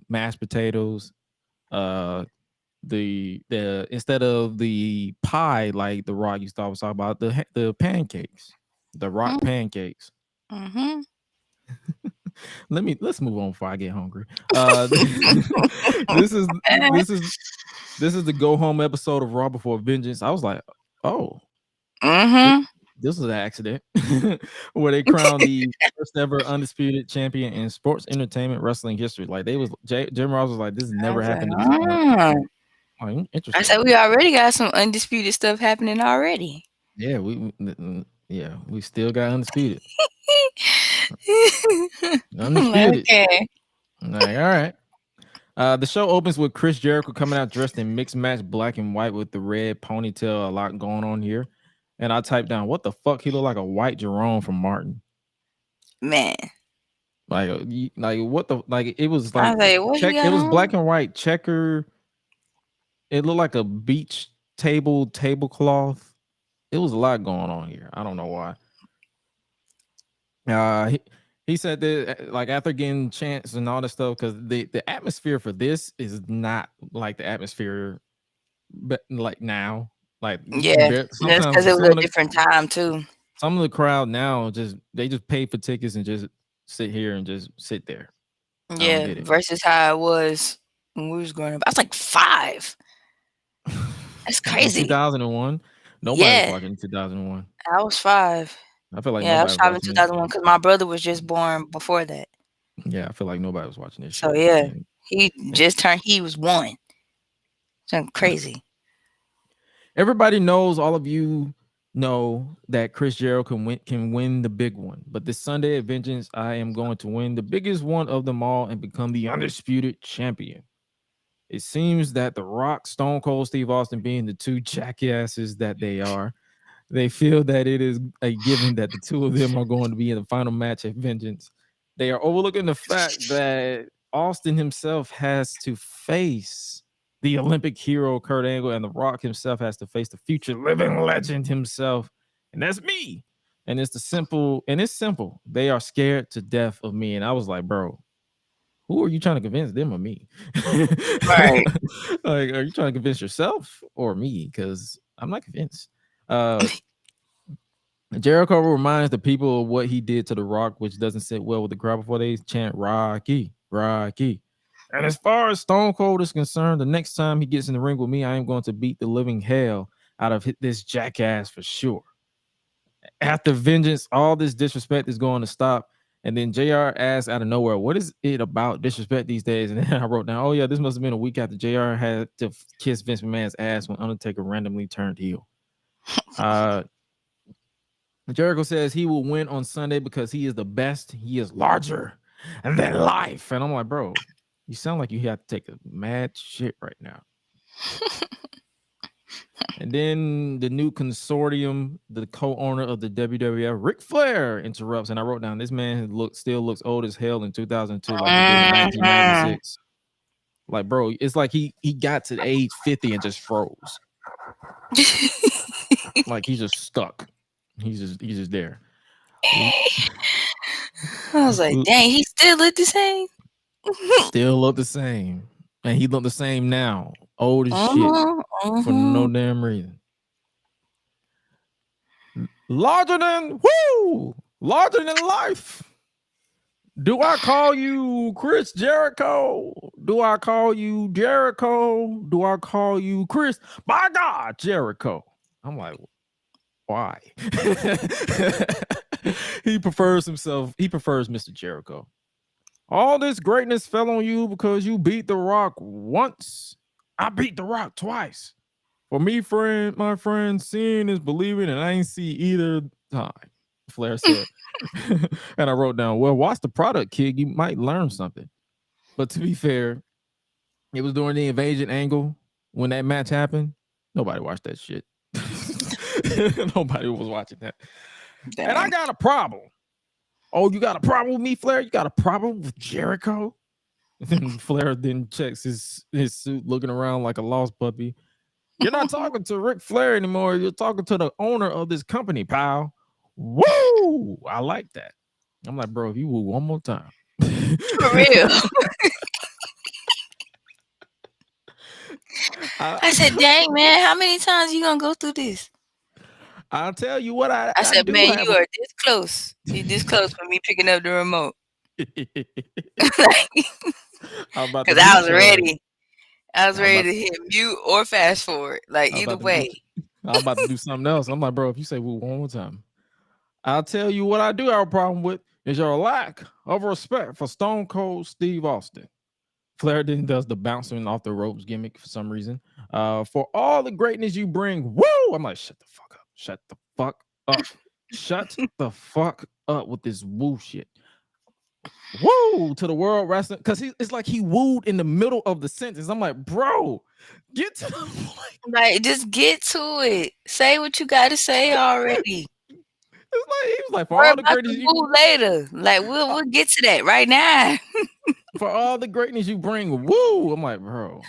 mashed potatoes. The instead of the pie like the Rock used to always talk about, the pancakes, the Rock pancakes. Mm-hmm. Let's move on before I get hungry. This is the go home episode of Raw Before Vengeance. I was like, oh, this was an accident, where they crowned the first ever undisputed champion in sports entertainment wrestling history. Like, Jim Ross was like, this has never happened. Like, interesting. I said, we already got some undisputed stuff happening already. Yeah, we still got undisputed. Undisputed. Okay. Like, all right. The show opens with Chris Jericho coming out dressed in mixed match black and white with the red ponytail. A lot going on here. and I typed down, "What the fuck? He looked like a white Jerome from Martin." Man, Like what the like? It was I like was like, what he check. It got was on? black and white checker. It looked like a beach tablecloth. It was a lot going on here. I don't know why. He said that like after getting chance and all this stuff, because the atmosphere for this is not like the atmosphere, but like now, like you can Yeah, bear that's because it sometimes was a different time too. some of the crowd now they just pay for tickets and just sit here and just sit there. I don't Yeah, get it. versus how it was when we was growing up. I was like 5. That's Like in crazy. 2001, nobody was Yeah, watching 2001. I was 5. I feel like Yeah, I was nobody was 5 in watching it. 2001 because my brother was just born before that. Yeah, I feel like nobody was watching this So shit. yeah, And he just turned. He was 1. Something crazy. everybody knows, all of you know that Chris Jericho can win the big one. But this Sunday at Vengeance, I am going to win the biggest one of them all and become the undisputed champion. It seems that The Rock, Stone Cold Steve Austin, being the two jackasses that they are, they feel that it is a given that the two of them are going to be in the final match at Vengeance. They are overlooking the fact that Austin himself has to face the Olympic hero Kurt Angle, and The Rock himself has to face the future living legend himself, and that's me. And it's simple. They are scared to death of me, and I was like, bro, who are you trying to convince, them or me? Right. Like, are you trying to convince yourself or me? Because I'm not convinced. Jericho reminds the people of what he did to The Rock, which doesn't sit well with the crowd before they chant Rocky, Rocky. And as far as Stone Cold is concerned, the next time he gets in the ring with me, I am going to beat the living hell out of this jackass for sure. After Vengeance, all this disrespect is going to stop. And then JR asked out of nowhere, what is it about disrespect these days? And then I wrote down, oh yeah, this must have been a week after JR had to kiss Vince McMahon's ass when Undertaker randomly turned heel. Jericho says he will win on Sunday because he is the best. He is larger than life. And I'm like, bro, you sound like you have to take a mad shit right now. And then the new consortium, the co-owner of the WWF, Ric Flair, interrupts. And I wrote down, this man still looks old as hell in 2002, like he did in 1996. Like, bro, it's like he got to age 50 and just froze. Like he's just stuck. He's just there. I was like, dang, he still looked the same. Still look the same. And he looked the same now. Old as shit. For no damn reason. Larger than life. Do I call you Chris Jericho? Do I call you Jericho? Do I call you Chris? My God, Jericho. I'm like, why? He prefers Mr. Jericho. All this greatness fell on you because you beat The Rock once. I beat The Rock twice. For me, my friend, seeing is believing, and I ain't see either time, Flair said. And I wrote down, well, watch the product, kid. You might learn something. But to be fair, it was during the invasion angle when that match happened. Nobody watched that shit. Nobody was watching that. Dang. And I got a problem. Oh, you got a problem with me, Flair? You got a problem with Jericho? And then Flair then checks his suit, looking around like a lost puppy. You're not talking to Ric Flair anymore. You're talking to the owner of this company, pal. Woo! I like that. I'm like, bro, if you woo one more time. For real. I said, dang, man, how many times you gonna go through this? I'll tell you what I said, man, you are this close. You're this close for me picking up the remote. Because I was ready. I was ready to hit mute or fast forward. Like either way. I'm about to do something else. I'm like, bro, if you say woo one more time, I'll tell you what I do have a problem with is your lack of respect for Stone Cold Steve Austin. Flair then does the bouncing off the ropes gimmick for some reason. For all the greatness you bring, woo! I'm like, shut the fuck up. Shut the fuck up. Shut the fuck up with this bullshit. woo to the World Wrestling, because it's like he wooed in the middle of the sentence. I'm like, bro, get to the point. Like, just get to it. Say what you got to say already. It's like he was like, for Worry all the about greatness the you, woo later. Like, we'll get to that right now. for all the greatness you bring, woo. I'm like, bro.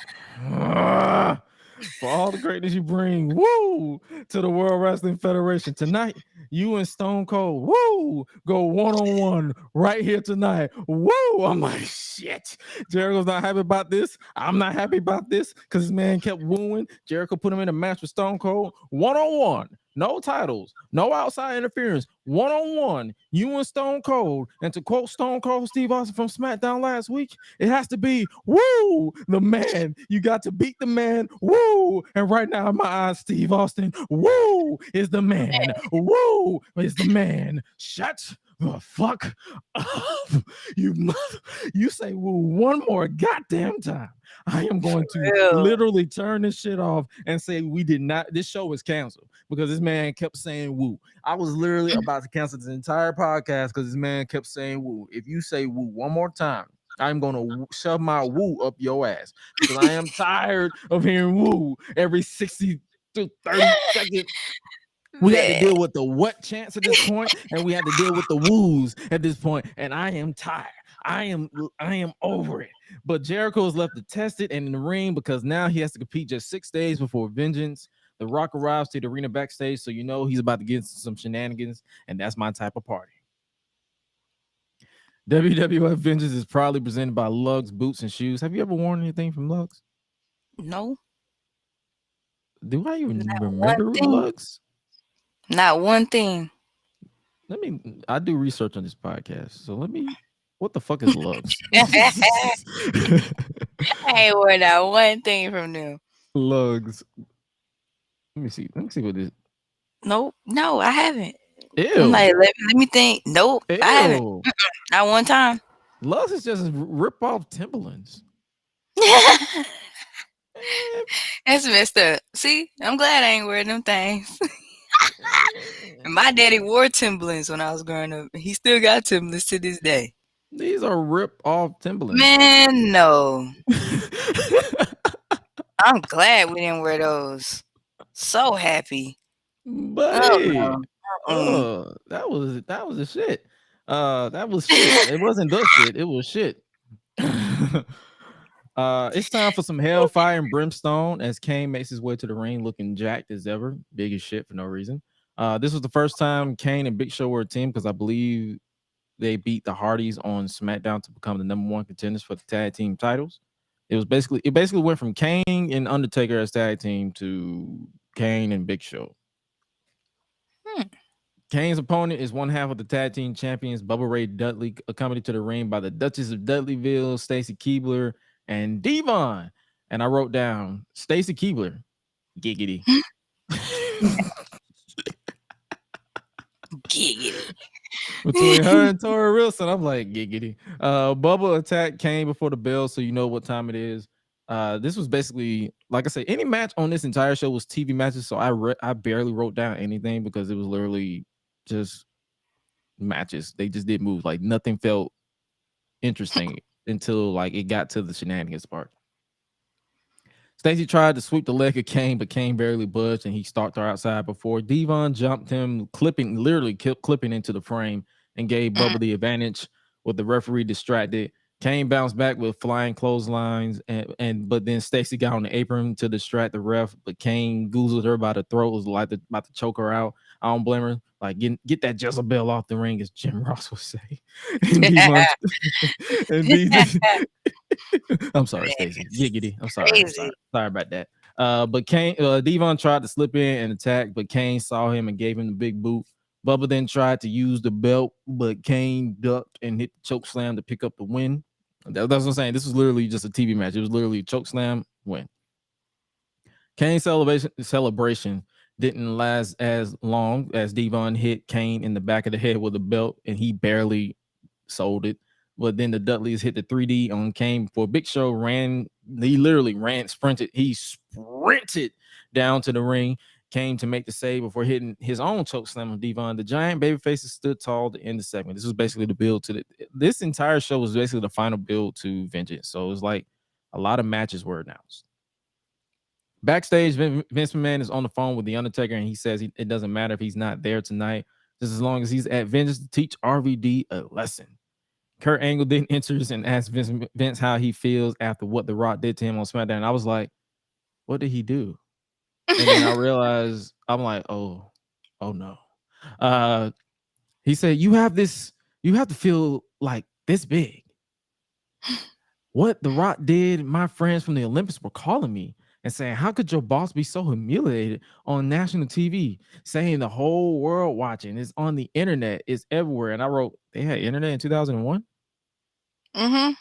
For all the greatness you bring, woo, to the World Wrestling Federation tonight, you and Stone Cold, woo, go one-on-one right here tonight, woo. I'm like, shit. Jericho's not happy about this. I'm not happy about this because this man kept wooing. Jericho put him in a match with Stone Cold, one-on-one. No titles, no outside interference, one-on-one, you and Stone Cold. And to quote Stone Cold Steve Austin from SmackDown last week, it has to be, woo, the man. You got to beat the man, woo. And right now in my eyes, Steve Austin, woo, is the man. Woo is the man. Shut the fuck up. You say woo one more goddamn time, I am going to literally turn this shit off and say we did not. This show is canceled because this man kept saying woo. I was literally about to cancel this entire podcast because this man kept saying woo. If you say woo one more time, I'm going to shove my woo up your ass because I am tired of hearing woo every 60 to 30 seconds. We had to deal with the what chance at this point, and we had to deal with the woos at this point, and I am tired. I am over it. But Jericho is left to test it and in the ring because now he has to compete just 6 days before Vengeance. The Rock arrives to the arena backstage, so you know he's about to get some shenanigans, and that's my type of party. WWF Vengeance is proudly presented by Lugz Boots and Shoes. Have you ever worn anything from Lugz? No. Do I even remember Lugz? Not one thing. I do research on this podcast, so what the fuck is Lugz? I ain't worn out one thing from them. Lugz. Let me see what this. Nope. No, I haven't. Ew. I'm like, let me think. Nope. Ew. I haven't. Not one time. Lugz is just rip off Timberlands. That's messed up. See, I'm glad I ain't wearing them things. My daddy wore Timberlands when I was growing up. He still got Timberlands to this day. These are rip off Timberlands. Man, no. I'm glad we didn't wear those. So happy. But that was the shit. That was shit. It wasn't the shit. It was shit. It's time for some hellfire and brimstone as Kane makes his way to the ring looking jacked as ever, big as shit for no reason. This was the first time Kane and Big Show were a team because I believe they beat the Hardys on SmackDown to become the #1 contenders for the tag team titles. It basically went from Kane and Undertaker as tag team to Kane and Big Show. Kane's opponent is one half of the tag team champions, Bubba Ray Dudley, accompanied to the ring by the Duchess of Dudleyville, Stacy Keibler, and Devon. And I wrote down Stacy Keibler, giggity. Giggity. Between her and Tori Wilson, I'm like giggity. Bubba attacked Kane before the bell, so you know what time it is. This was basically, like I said, any match on this entire show was TV matches, so I barely wrote down anything because it was literally just matches. They just did moves. Like nothing felt interesting until like it got to the shenanigans part. Stacy tried to sweep the leg of Kane, but Kane barely budged, and he stalked her outside before Devon jumped him, literally clipping into the frame, and gave Bubba the advantage with the referee distracted. Kane bounced back with flying clotheslines, but then Stacy got on the apron to distract the ref, but Kane goozled her by the throat, was like about to choke her out. I don't blame her. Like, get that Jezebel off the ring, as Jim Ross would say. I'm sorry, Stacy. Giggity. I'm sorry. Sorry about that. But Devon tried to slip in and attack, but Kane saw him and gave him the big boot. Bubba then tried to use the belt, but Kane ducked and hit the choke slam to pick up the win. That's what I'm saying. This was literally just a TV match. It was literally a choke slam, win. Kane's celebration didn't last as long as Devon hit Kane in the back of the head with a belt, and he barely sold it. But then the Dudleys hit the 3D on Kane before Big Show sprinted down to the ring, came to make the save before hitting his own choke slam on Devon. The giant babyfaces stood tall to end the segment. This was basically the build to this entire show was basically the final build to Vengeance. So it was like a lot of matches were announced. Backstage, Vince McMahon is on the phone with The Undertaker, and he says it doesn't matter if he's not there tonight, just as long as he's at Vengeance to teach RVD a lesson. Kurt Angle then enters and asks Vince how he feels after what The Rock did to him on SmackDown. And I was like, what did he do? And then I realized, I'm like, oh no. He said, you have to feel like this big. What The Rock did, my friends from the Olympics were calling me and saying, how could your boss be so humiliated on national TV, saying the whole world watching, it's on the internet, it's everywhere. And I wrote, they had internet in 2001? Mm-hmm.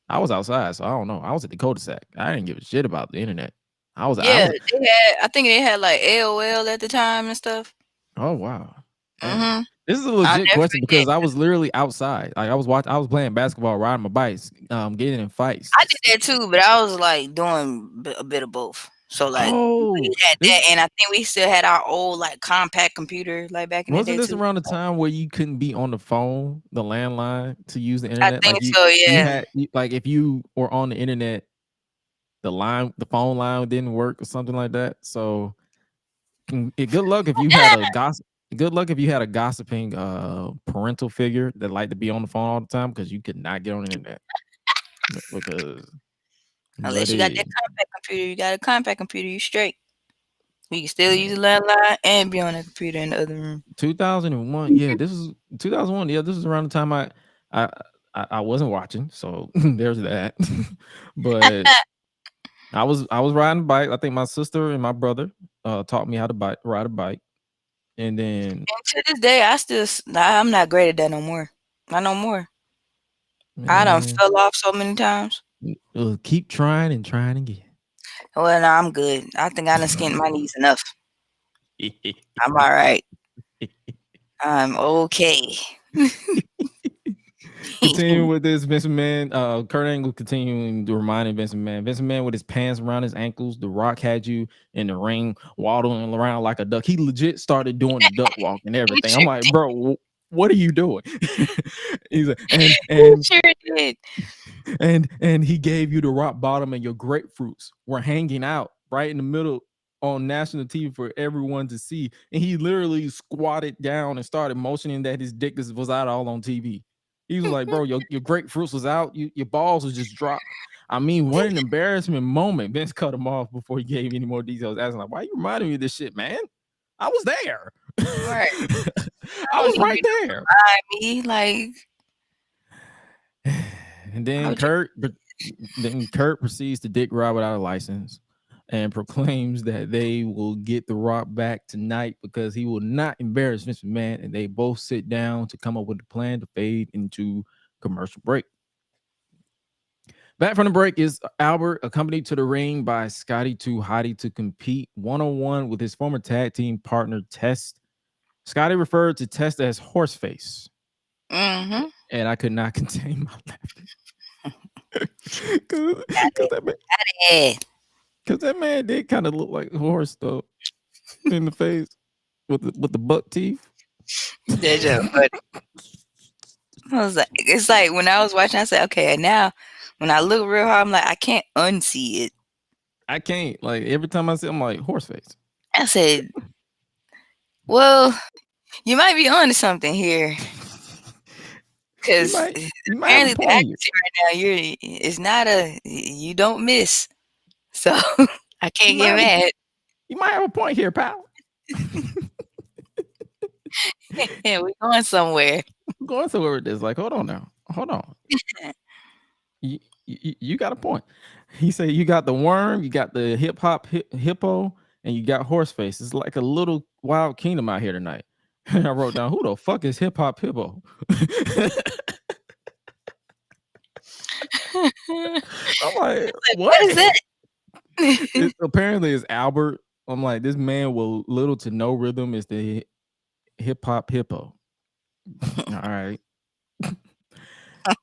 I was outside, so I don't know. I was at the cul-de-sac. I didn't give a shit about the internet. I think they had like AOL at the time and stuff. Oh wow. Mm-hmm. This is a legit question because I was literally outside. Like I was playing basketball, riding my bikes, getting in fights. I did that too, but I was like doing a bit of both. So like we had that, and I think we still had our old like compact computer like back in the day. Wasn't this around the time where you couldn't be on the phone, the landline, to use the internet? I think so, yeah. Like if you were on the internet, the phone line didn't work or something like that. So good luck if you had a gossip. Good luck if you had a gossiping parental figure that liked to be on the phone all the time because you could not get on the internet. Because unless you got that compact computer, you straight. We can still use a landline and be on the computer in the other room. 2001, yeah, this is 2001. Yeah, this is around the time I wasn't watching, so there's that. But I was riding a bike. I think my sister and my brother taught me how to ride a bike. And then to this day, I'm not great at that no more. Not no more. Man. I done fell off so many times. Keep trying and trying again. Well, no, I'm good. I think I done skinned my knees enough. I'm all right. I'm okay. Continuing with this, Vince McMahon, Kurt Angle continuing to remind Vince McMahon with his pants around his ankles. The Rock had you in the ring waddling around like a duck. He legit started doing the duck walk and everything. I'm like, bro, what are you doing? He's like, and sure did. And he gave you the rock bottom, and your grapefruits were hanging out right in the middle on national TV for everyone to see. And he literally squatted down and started motioning that his dick was out all on TV. He was like, bro, your grapefruits was out. Your balls was just dropped. I mean, what an embarrassment moment. Vince cut him off before he gave any more details, asking like, why you reminding me of this shit, man? I was there. Right. I was right there. Me, like. And then Kurt proceeds to dick ride without a license and proclaims that they will get The Rock back tonight because he will not embarrass Vince McMahon. And they both sit down to come up with a plan to fade into commercial break. Back from the break is Albert, accompanied to the ring by Scotty 2 Hotty to compete one-on-one with his former tag team partner, Test. Scotty referred to Test as Horseface. Mm-hmm. And I could not contain my laughter. Because that man did kind of look like a horse, though, in the face with the buck teeth. That's just funny. I was like, it's like when I was watching, I said, okay, now when I look real hard, I'm like, I can't unsee it. I can't. Like every time I see it, I'm like, horse face. I said, well, you might be onto something here. Because apparently the accuracy right now, it's not you don't miss. So I can't get mad. You might have a point here, pal. Yeah, we're going somewhere. We're going somewhere with this. Like, hold on now. Hold on. you got a point. He said you got the worm, you got the hip hop hippo, and you got horse face. It's like a little wild kingdom out here tonight. And I wrote down, who the fuck is hip hop hippo? I'm like, what is that? Apparently it's Albert. I'm like, this man with little to no rhythm is the hip hop hippo. All right.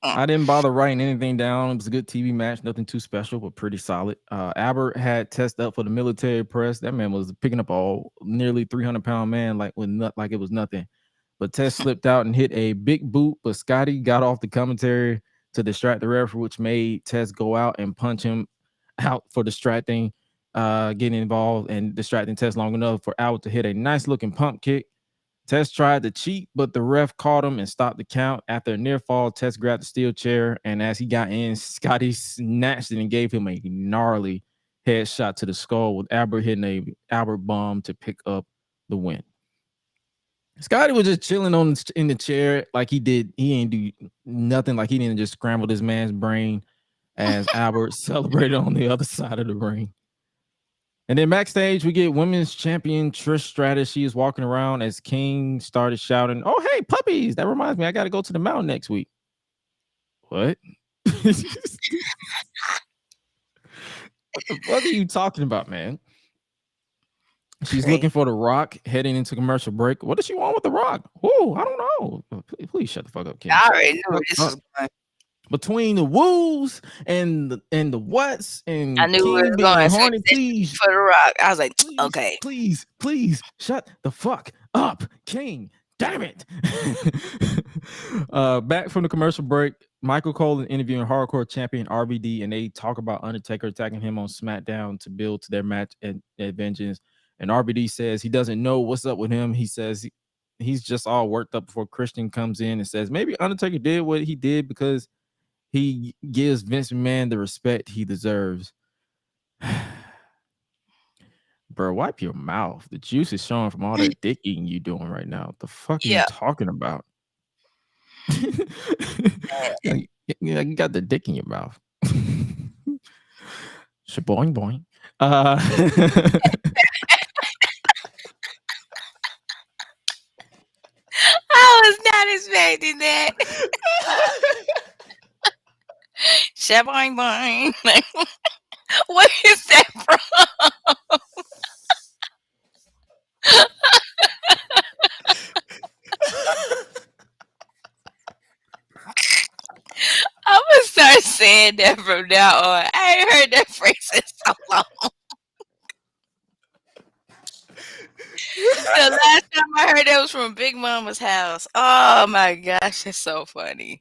I didn't bother writing anything down. It was a good TV match, nothing too special, but pretty solid. Albert had Test up for the military press. That man was picking up a nearly 300-pound man like it was nothing. But Test slipped out and hit a big boot, but Scotty got off the commentary to distract the referee, which made Test go out and punch him out for distracting, getting involved and distracting Test long enough for Albert to hit a nice looking pump kick. Test tried to cheat, but the ref caught him and stopped the count. After a near fall, Test grabbed the steel chair, and as he got in, Scotty snatched it and gave him a gnarly headshot to the skull, with Albert hitting a Albert bomb to pick up the win. Scotty was just chilling in the chair like he did. He ain't do nothing, like he didn't just scramble this man's brain as Albert celebrated on the other side of the ring. And then backstage, we get women's champion Trish Stratus. She is walking around as King started shouting, "Oh, hey, puppies. That reminds me, I got to go to the mountain next week." What? What the fuck are you talking about, man? She's looking for The Rock, heading into commercial break. What does she want with The Rock? Oh, I don't know. Please shut the fuck up, King. I already knew where this was going. Between the woos and the whats and I knew King where it was being going. horny, please, For The Rock. I was like, please, okay. please, shut the fuck up, King. Damn it. Back from the commercial break, Michael Cole is interviewing hardcore champion RVD, and they talk about Undertaker attacking him on SmackDown to build to their match at Vengeance. And RVD says he doesn't know what's up with him. He says he's just all worked up before Christian comes in and says maybe Undertaker did what he did because he gives Vince McMahon the respect he deserves. Bro, wipe your mouth. The juice is showing from all that dick eating you doing right now. What the fuck are you talking about? You got the dick in your mouth. Shaboing boing. I was not expecting that. Shaboing boing. What is that from? I'm gonna start saying that from now on. I ain't heard that phrase in so long. The last time I heard that was from Big Mama's house. Oh my gosh, that's so funny.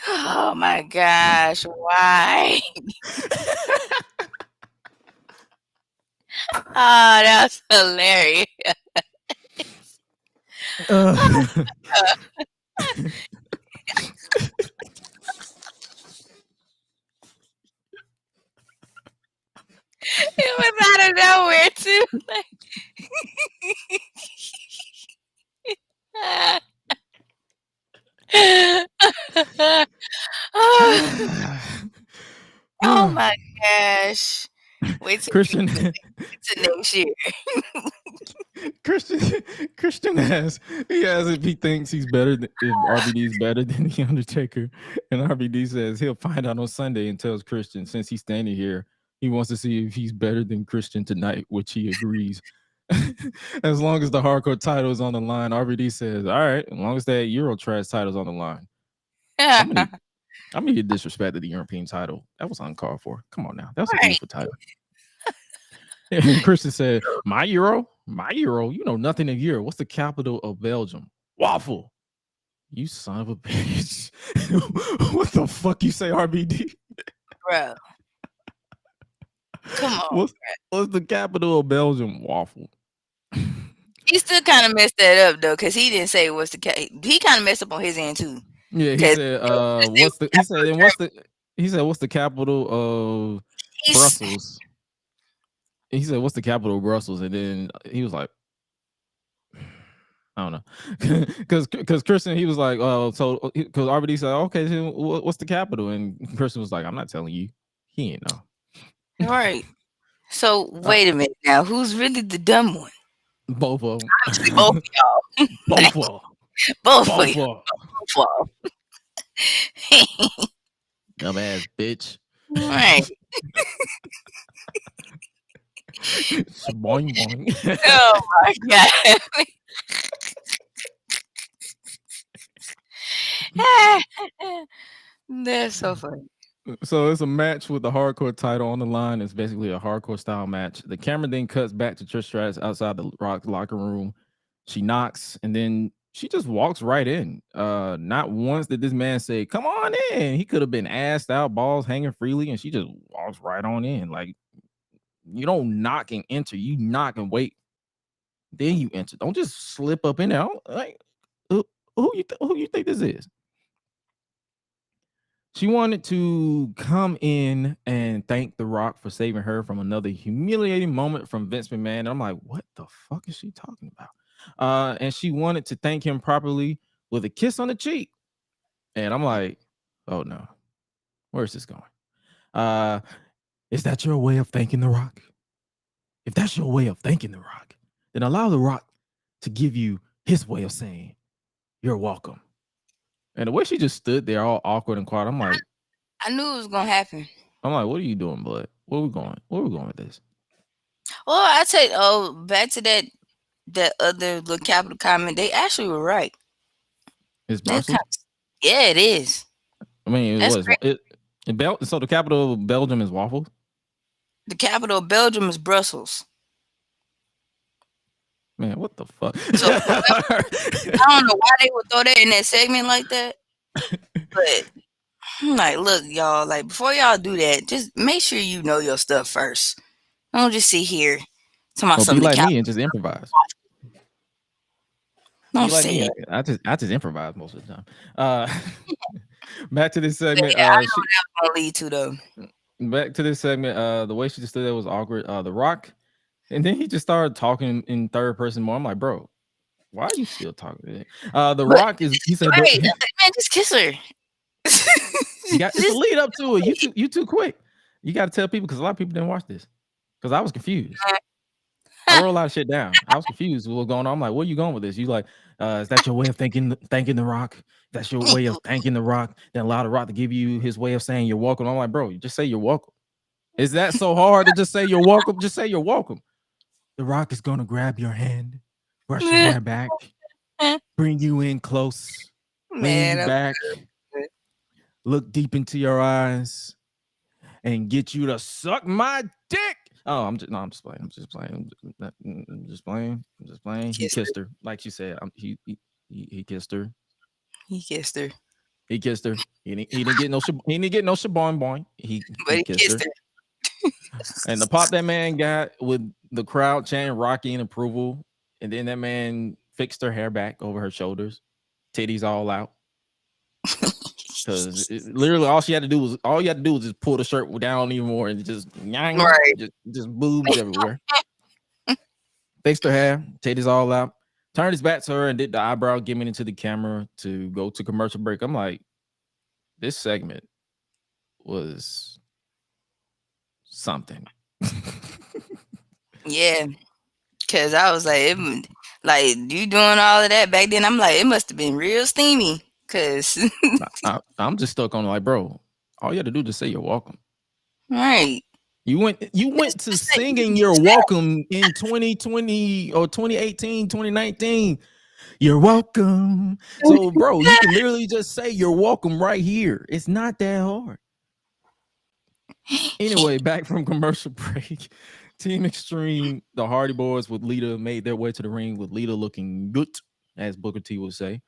Oh my gosh, why? Oh, that's hilarious. It was out of nowhere too. Oh my gosh. Wait till Christian to next year. Christian asks if he thinks he's better than if RVD is better than the Undertaker, and RVD says he'll find out on Sunday and tells Christian since he's standing here, he wants to see if he's better than Christian tonight, which he agrees. As long as the hardcore title is on the line, RVD says, all right, as long as that Euro trash title is on the line. How many you disrespected the European title? That was uncalled for. Come on now. That was a beautiful title. And Christian said, my Euro? You know nothing of Euro. What's the capital of Belgium? Waffle. You son of a bitch. What the fuck you say, RVD? Bro. Come on. What's the capital of Belgium? Waffle. He still kind of messed that up though, because he didn't say what's the he kind of messed up on his end too. Yeah, he said what's the capital of Brussels? He said what's the capital of Brussels, and then he was like, I don't know, because Christian, he was like, so because RVD said, okay, so what's the capital, and Christian was like, I'm not telling you. He ain't know. All right. So wait a minute now, who's really the dumb one? Both of them. Actually, both of y'all. Both of them. Both of you. Dumbass bitch. Right. Boing boing. Oh my god. That's so funny. So it's a match with the hardcore title on the line. It's basically a hardcore style match. The camera then cuts back to Trish Stratus outside the Rock locker room. She knocks and then she just walks right in. Not once did this man say, "Come on in." He could have been assed out, balls hanging freely, and she just walks right on in. Like, you don't knock and enter. You knock and wait. Then you enter. Don't just slip up in there. Like, who you think this is? She wanted to come in and thank The Rock for saving her from another humiliating moment from Vince McMahon. And I'm like, what the fuck is she talking about? And she wanted to thank him properly with a kiss on the cheek. And I'm like, oh no, where's this going? Is that your way of thanking The Rock? If that's your way of thanking The Rock, then allow The Rock to give you his way of saying you're welcome. And the way she just stood there all awkward and quiet, I'm like, I knew it was gonna happen. I'm like, what are you doing, bud? Where we going? Where we going with this? Well, I take back to that other little capital comment. They actually were right. It's That's Brussels. yeah, it is. I mean, That's it was so the capital of Belgium is waffles. The capital of Belgium is Brussels. Man, what the fuck? So I don't know why they would throw that in that segment like that. But I'm like, look, y'all, like before y'all do that, just make sure you know your stuff first. Don't just sit here talking about Well, be something. like me and just improvise. Don't Be like say me. it. I just improvise most of the time. Back to this segment. Yeah, I know what that was gonna lead to though. Back to this segment. The way she just stood there was awkward. The Rock, and then he just started talking in third person more. I'm like, bro, why are you still talking? The Rock is. He said, Right, man, just kiss her. it's a lead up to it. You too quick. You got to tell people because a lot of people didn't watch this. Because I was confused. I wrote a lot of shit down. I was confused with what's going on. I'm like, where are you going with this? You like, is that your way of thanking The Rock? That's your way of thanking The Rock? Then allow The Rock to give you his way of saying you're welcome. I'm like, bro, you just say you're welcome. Is that so hard to just say you're welcome? Just say you're welcome. The Rock is gonna grab your hand, brush your hair back, bring you in close, lean you back, look deep into your eyes, and get you to suck my dick. Oh, I'm just playing. I'm just playing. He kissed her, like she said. He kissed her. He kissed her. He kissed her. He didn't get no shaboing boing. He kissed her. And the pop that man got with the crowd chanting Rocky in approval, and then that man fixed her hair back over her shoulders, titties all out. Because literally all you had to do was just pull the shirt down even more and just boobs everywhere. Fixed her hair, titties all out, turned his back to her and did the eyebrow giving into the camera to go to commercial break. I'm like, this segment was something. Yeah, because I was like, you doing all of that back then. I'm like, it must have been real steamy. Cause I'm just stuck on like, bro, all you had to do is just say you're welcome. Right. You went to singing you're welcome in 2020 or 2018, 2019. You're welcome. So, bro, you can literally just say you're welcome right here. It's not that hard. Anyway, back from commercial break. Team Extreme, the Hardy Boys with Lita made their way to the ring with Lita looking good, as Booker T would say.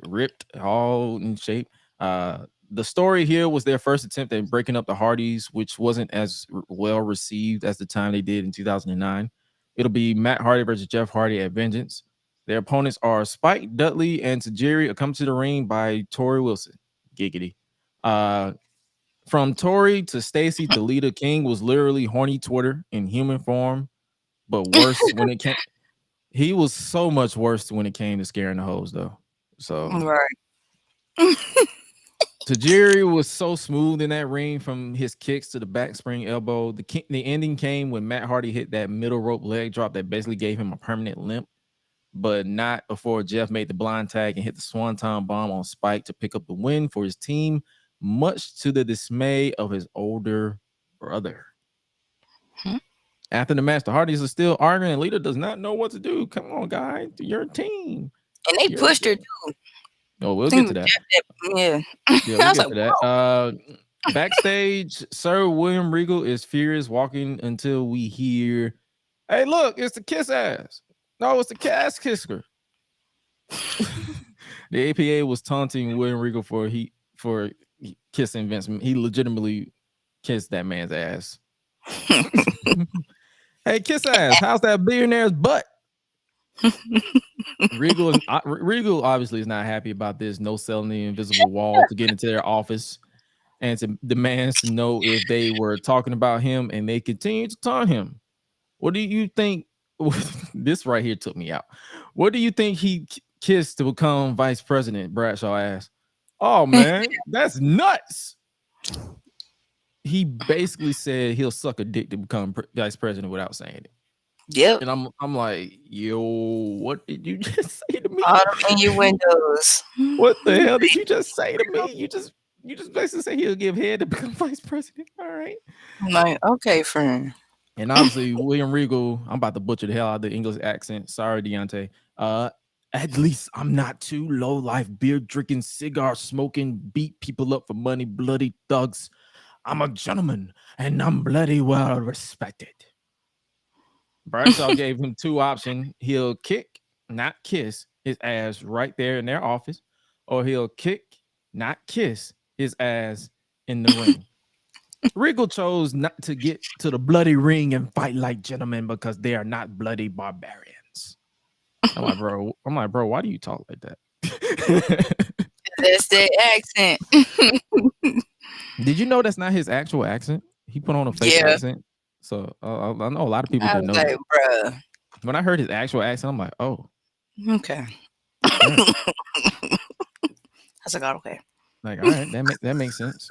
Ripped, all in shape. The story here was their first attempt at breaking up the Hardys, which wasn't as well received as the time they did in 2009. It'll be Matt Hardy versus Jeff Hardy at Vengeance. Their opponents are Spike Dudley and Tajiri, come to the ring by Tori Wilson. Giggity. From Tori to Stacy to Lita, King was literally horny Twitter in human form, but worse when it came. He was so much worse when it came to scaring the hoes, though. So right. Tajiri was so smooth in that ring from his kicks to the back spring elbow. The ending came when Matt Hardy hit that middle rope leg drop that basically gave him a permanent limp, but not before Jeff made the blind tag and hit the swanton bomb on Spike to pick up the win for his team, much to the dismay of his older brother. After the match, the Hardys are still arguing, and Lita does not know what to do. Come on, guys, you're a team. And they pushed her too. Oh, we'll I get think to that. yeah. Yeah, I we'll was get like, to that. Backstage, Sir William Regal is furious, walking until we hear, "Hey, look, it's the kiss ass. No, it's the ass kisser." The APA was taunting William Regal for kissing Vince. He legitimately kissed that man's ass. Hey, kiss ass, how's that billionaire's butt? Regal obviously is not happy about this. No selling the invisible wall to get into their office, and demands to know if they were talking about him, and they continue to taunt him. What do you think? This right here took me out. What do you think he kissed to become vice president? Bradshaw asked. Oh man, that's nuts. He basically said he'll suck a dick to become vice president without saying it. Yep. And I'm like, yo, what did you just say to me? All the innuendos. What the hell did you just say to me? You just basically say he'll give head to become vice president. All right. I'm like, okay, friend. And obviously, William Regal, I'm about to butcher the hell out of the English accent. Sorry, Deontay. At least I'm not too low life, beer drinking, cigar smoking, beat people up for money, bloody thugs. I'm a gentleman and I'm bloody well respected. Bradshaw gave him two options. He'll kick, not kiss, his ass right there in their office, or he'll kick, not kiss, his ass in the ring. Regal chose not to get to the bloody ring and fight like gentlemen because they are not bloody barbarians. I'm like, bro, why do you talk like that? That's their accent. Did you know that's not his actual accent? He put on a fake accent. So I know a lot of people didn't know that. Bruh. When I heard his actual accent, I'm like, oh. Okay. Right. I was like, okay. Like, all right, that makes sense.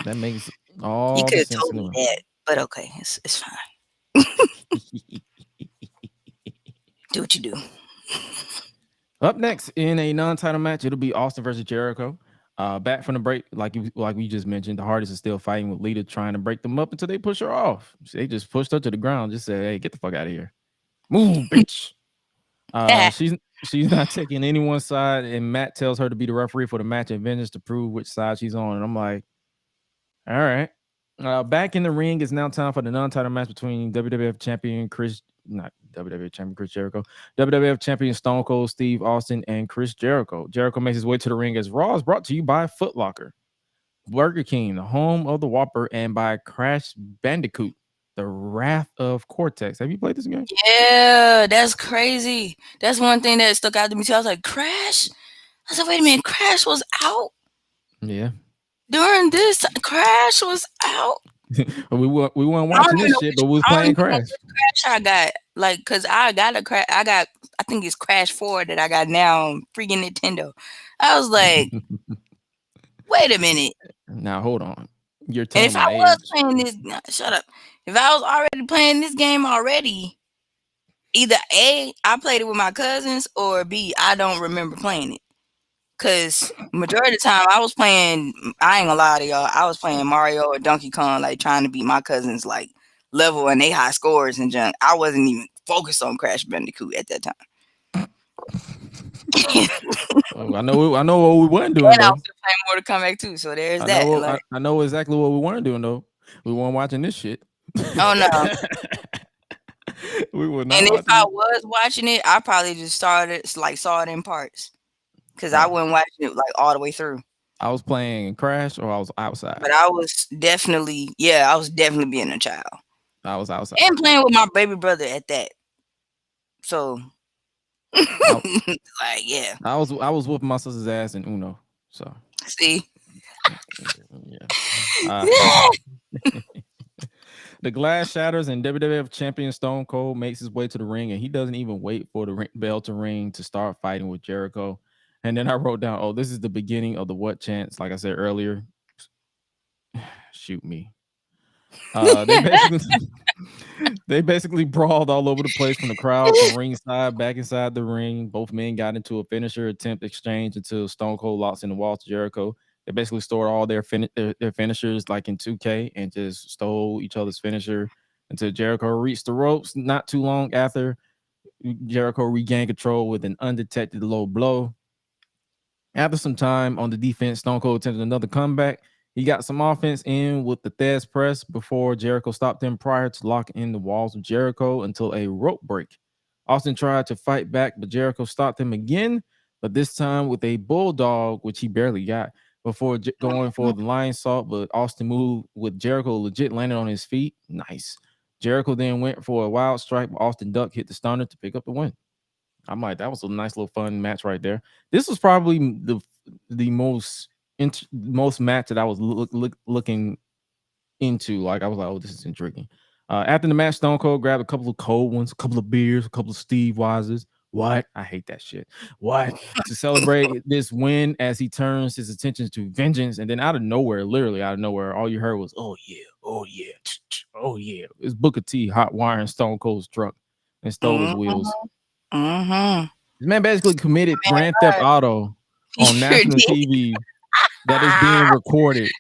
That makes all you could have sense. told me that, but okay, it's fine. Do what you do. Up next in a non-title match, it'll be Austin versus Jericho. Back from the break, like we just mentioned, the Hardys are still fighting with Lita, trying to break them up until they push her off. They just pushed her to the ground, just said, "Hey, get the fuck out of here, move, bitch." She's not taking anyone's side, and Matt tells her to be the referee for the match and Vengeance to prove which side she's on. And I'm like, all right. Back in the ring, it's now time for the non-title match between WWF champion Chris Jericho, WWF champion Stone Cold Steve Austin, and Chris Jericho. Jericho makes his way to the ring as Raw is brought to you by Foot Locker, Burger King, the home of the Whopper, and by Crash Bandicoot, the Wrath of Cortex. Have you played this game? Yeah, that's crazy. That's one thing that stuck out to me too. I was like, Crash? I said, wait a minute, Crash was out? Yeah. During this, Crash was out? we weren't watching this shit, but we was playing Crash. Crash I got, like, because I got a Crash. I think it's Crash 4 that I got now on freaking Nintendo. I was like, wait a minute. Now, hold on. You're telling me. If I was playing this, shut up. If I was already playing this game already, either A, I played it with my cousins, or B, I don't remember playing it. Because majority of the time I was playing, I ain't gonna lie to y'all, I was playing Mario or Donkey Kong, like trying to beat my cousins like level and they high scores and junk. I wasn't even focused on Crash Bandicoot at that time. I know what we weren't doing. And I was playing Mortal Kombat too, so there's that. I know exactly what we weren't doing though. We weren't watching this shit. Oh no. We were not. And if I was watching it, I probably just saw it in parts. Because I wasn't watching it like all the way through. I was playing Crash or I was outside. But I was definitely being a child. I was outside. And playing with my baby brother at that. So like, yeah. I was whooping my sister's ass in Uno. So see. Yeah. The glass shatters and WWF champion Stone Cold makes his way to the ring, and he doesn't even wait for the bell to ring to start fighting with Jericho. And then I wrote down, oh, this is the beginning of the what chance. Like I said earlier, shoot me. They basically brawled all over the place from the crowd to ringside, back inside the ring. Both men got into a finisher attempt exchange until Stone Cold locks in the wall to Jericho. They basically stored all their finishers like in 2K and just stole each other's finisher until Jericho reached the ropes. Not too long after, Jericho regained control with an undetected low blow. After some time on the defense, Stone Cold attempted another comeback. He got some offense in with the Thesz press before Jericho stopped him prior to locking in the walls of Jericho until a rope break. Austin tried to fight back, but Jericho stopped him again, but this time with a bulldog, which he barely got, before going for the lion salt, but Austin moved with Jericho legit landed on his feet. Nice. Jericho then went for a wild strike, but Austin Duck hit the stunner to pick up the win. I'm like, that was a nice little fun match right there. This was probably the most match that I was looking into. Like, I was like, oh, this is intriguing. After the match, Stone Cold grabbed a couple of cold ones, a couple of beers, a couple of Steve Weisers. What? I hate that shit. What? To celebrate this win as he turns his attention to vengeance. And then out of nowhere, literally out of nowhere, all you heard was, oh, yeah, oh, yeah, oh, yeah. It's Booker T hot wiring Stone Cold's truck and stole his wheels. Mm-hmm. This man basically committed Grand Theft Auto on national TV that is being recorded.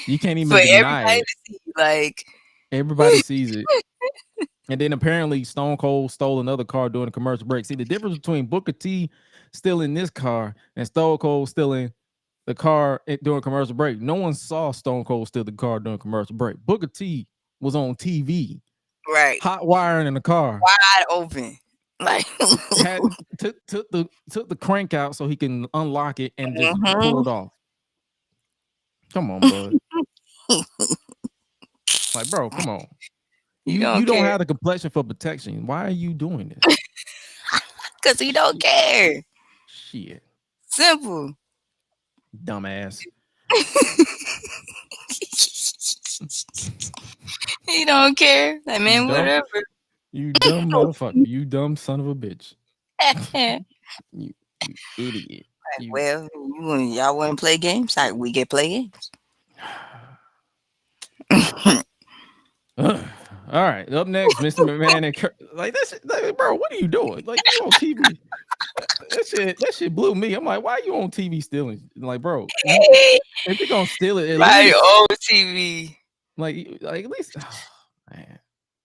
You can't even deny it. See, like everybody sees it. And then apparently Stone Cold stole another car during a commercial break. See, the difference between Booker T stealing this car and Stone Cold stealing the car during commercial break. No one saw Stone Cold steal the car during commercial break. Booker T was on TV, right, hot wiring in the car, wide open. Like took the crank out so he can unlock it and just pull it off. Come on, bud. Like, bro, come on. You don't have the complexion for protection. Why are you doing this? Because he don't care. Shit. Simple. Dumbass. He don't care. I mean, whatever. You dumb motherfucker. You dumb son of a bitch. you idiot. Well, y'all want to play games? Like, we get play games. All right. Up next, Mr. McMahon and Kurt. Like, that's like, bro, what are you doing? Like, you on TV. That shit blew me. I'm like, why are you on TV stealing? Like, bro, if you're gonna steal it, at least on TV. Like at least, man.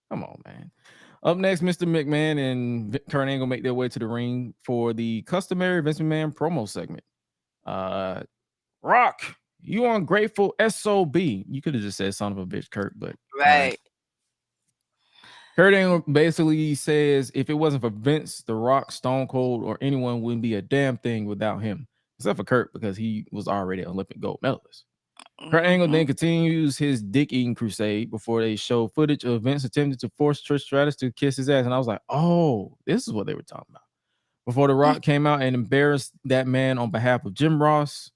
Come on, man. Up next, Mr. McMahon and Kurt Angle make their way to the ring for the customary Vince McMahon promo segment. Rock, you ungrateful SOB. You could have just said son of a bitch, Kurt, but right. Kurt Angle basically says if it wasn't for Vince, The Rock, Stone Cold, or anyone wouldn't be a damn thing without him, except for Kurt because he was already an Olympic gold medalist. Kurt Angle then continues his dick-eating crusade before they show footage of Vince attempting to force Trish Stratus to kiss his ass. And I was like, oh, this is what they were talking about. Before The Rock came out and embarrassed that man on behalf of Jim Ross,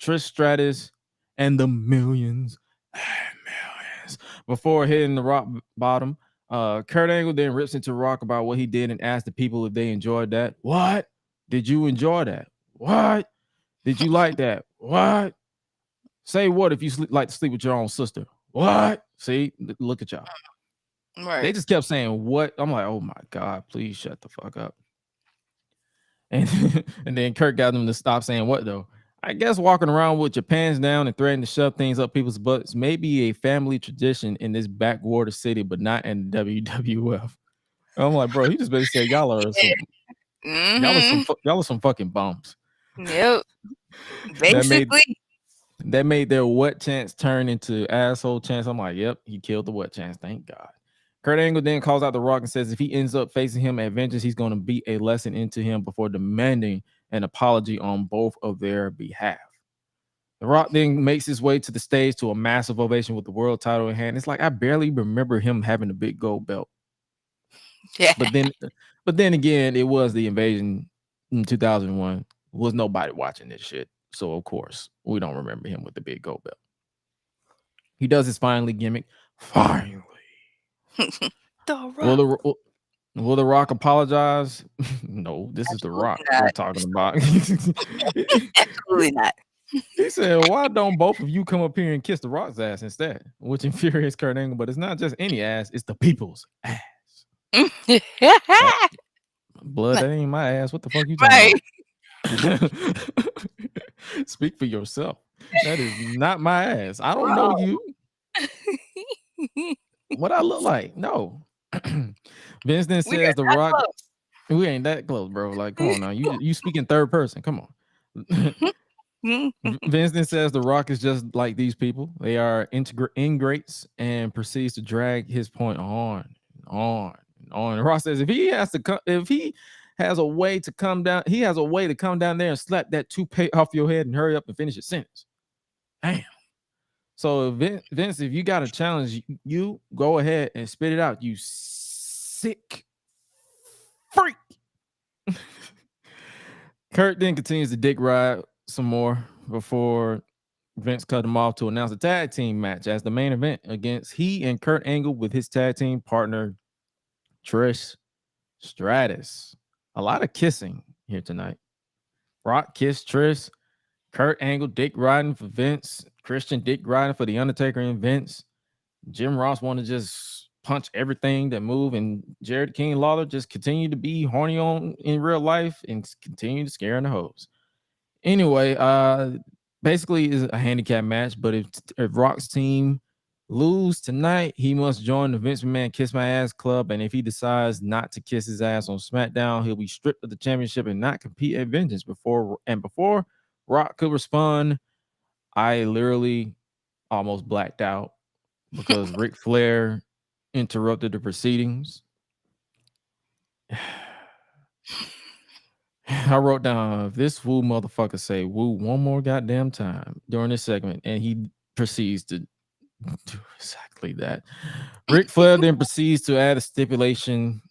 Trish Stratus, and the millions and millions. Before hitting the rock bottom, Kurt Angle then rips into Rock about what he did and asks the people if they enjoyed that. What? Did you enjoy that? What? Did you like that? What? Say what if you like to sleep with your own sister? What? See, look at y'all. Right. They just kept saying what. I'm like, oh my God, please shut the fuck up. And then Kurt got them to stop saying what though. I guess walking around with your pants down and threatening to shove things up people's butts may be a family tradition in this backwater city, but not in WWF. I'm like, bro, he just basically said y'all are y'all are some fucking bums. Yep. Basically. That made their what chance turn into asshole chance. I'm like, yep, he killed the what chance. Thank God. Kurt Angle then calls out The Rock and says if he ends up facing him at Vengeance, he's going to beat a lesson into him before demanding an apology on both of their behalf. The Rock then makes his way to the stage to a massive ovation with the world title in hand. It's like I barely remember him having a big gold belt. Yeah. But then again, it was the invasion in 2001. Was nobody watching this shit. So, of course, we don't remember him with the big gold belt. He does his finally gimmick. Finally. Will The Rock apologize? No, this is The Rock we're talking about. Absolutely not. He said, why don't both of you come up here and kiss The Rock's ass instead? Which infuriates Kurt Angle, but it's not just any ass, it's the people's ass. Blood, that ain't my ass. What the fuck you talking about? Speak for yourself. That is not my ass. I don't know you. What I look like? No. Vince then says The Rock. We ain't that close, bro. Like, come on now. You speak in third person. Come on. Vince then says The Rock is just like these people. They are ingrates and proceeds to drag his point on. And Ross says if he has a way to come down, he has a way to come down there and slap that toupee off your head and hurry up and finish your sentence. Damn. So Vince, if you got a challenge, you go ahead and spit it out. You sick freak. Kurt then continues to dick ride some more before Vince cut him off to announce a tag team match as the main event against he and Kurt Angle with his tag team partner Trish Stratus. A lot of kissing here tonight. Rock kissed Trish, Kurt Angle dick riding for Vince, Christian dick riding for The Undertaker and Vince. Jim Ross wanted to just punch everything that moved, and Jared King Lawler just continued to be horny on in real life and continue to scare in the hoes. Anyway, basically is a handicap match, but if Rock's team lose tonight, he must join the Vince McMahon Kiss My Ass Club, and if he decides not to kiss his ass on SmackDown, he'll be stripped of the championship and not compete at Vengeance. Before Rock could respond, I literally almost blacked out because Ric Flair interrupted the proceedings. I wrote down, if this woo motherfucker say woo one more goddamn time during this segment, and he proceeds to do exactly that. Ric Flair then proceeds to add a stipulation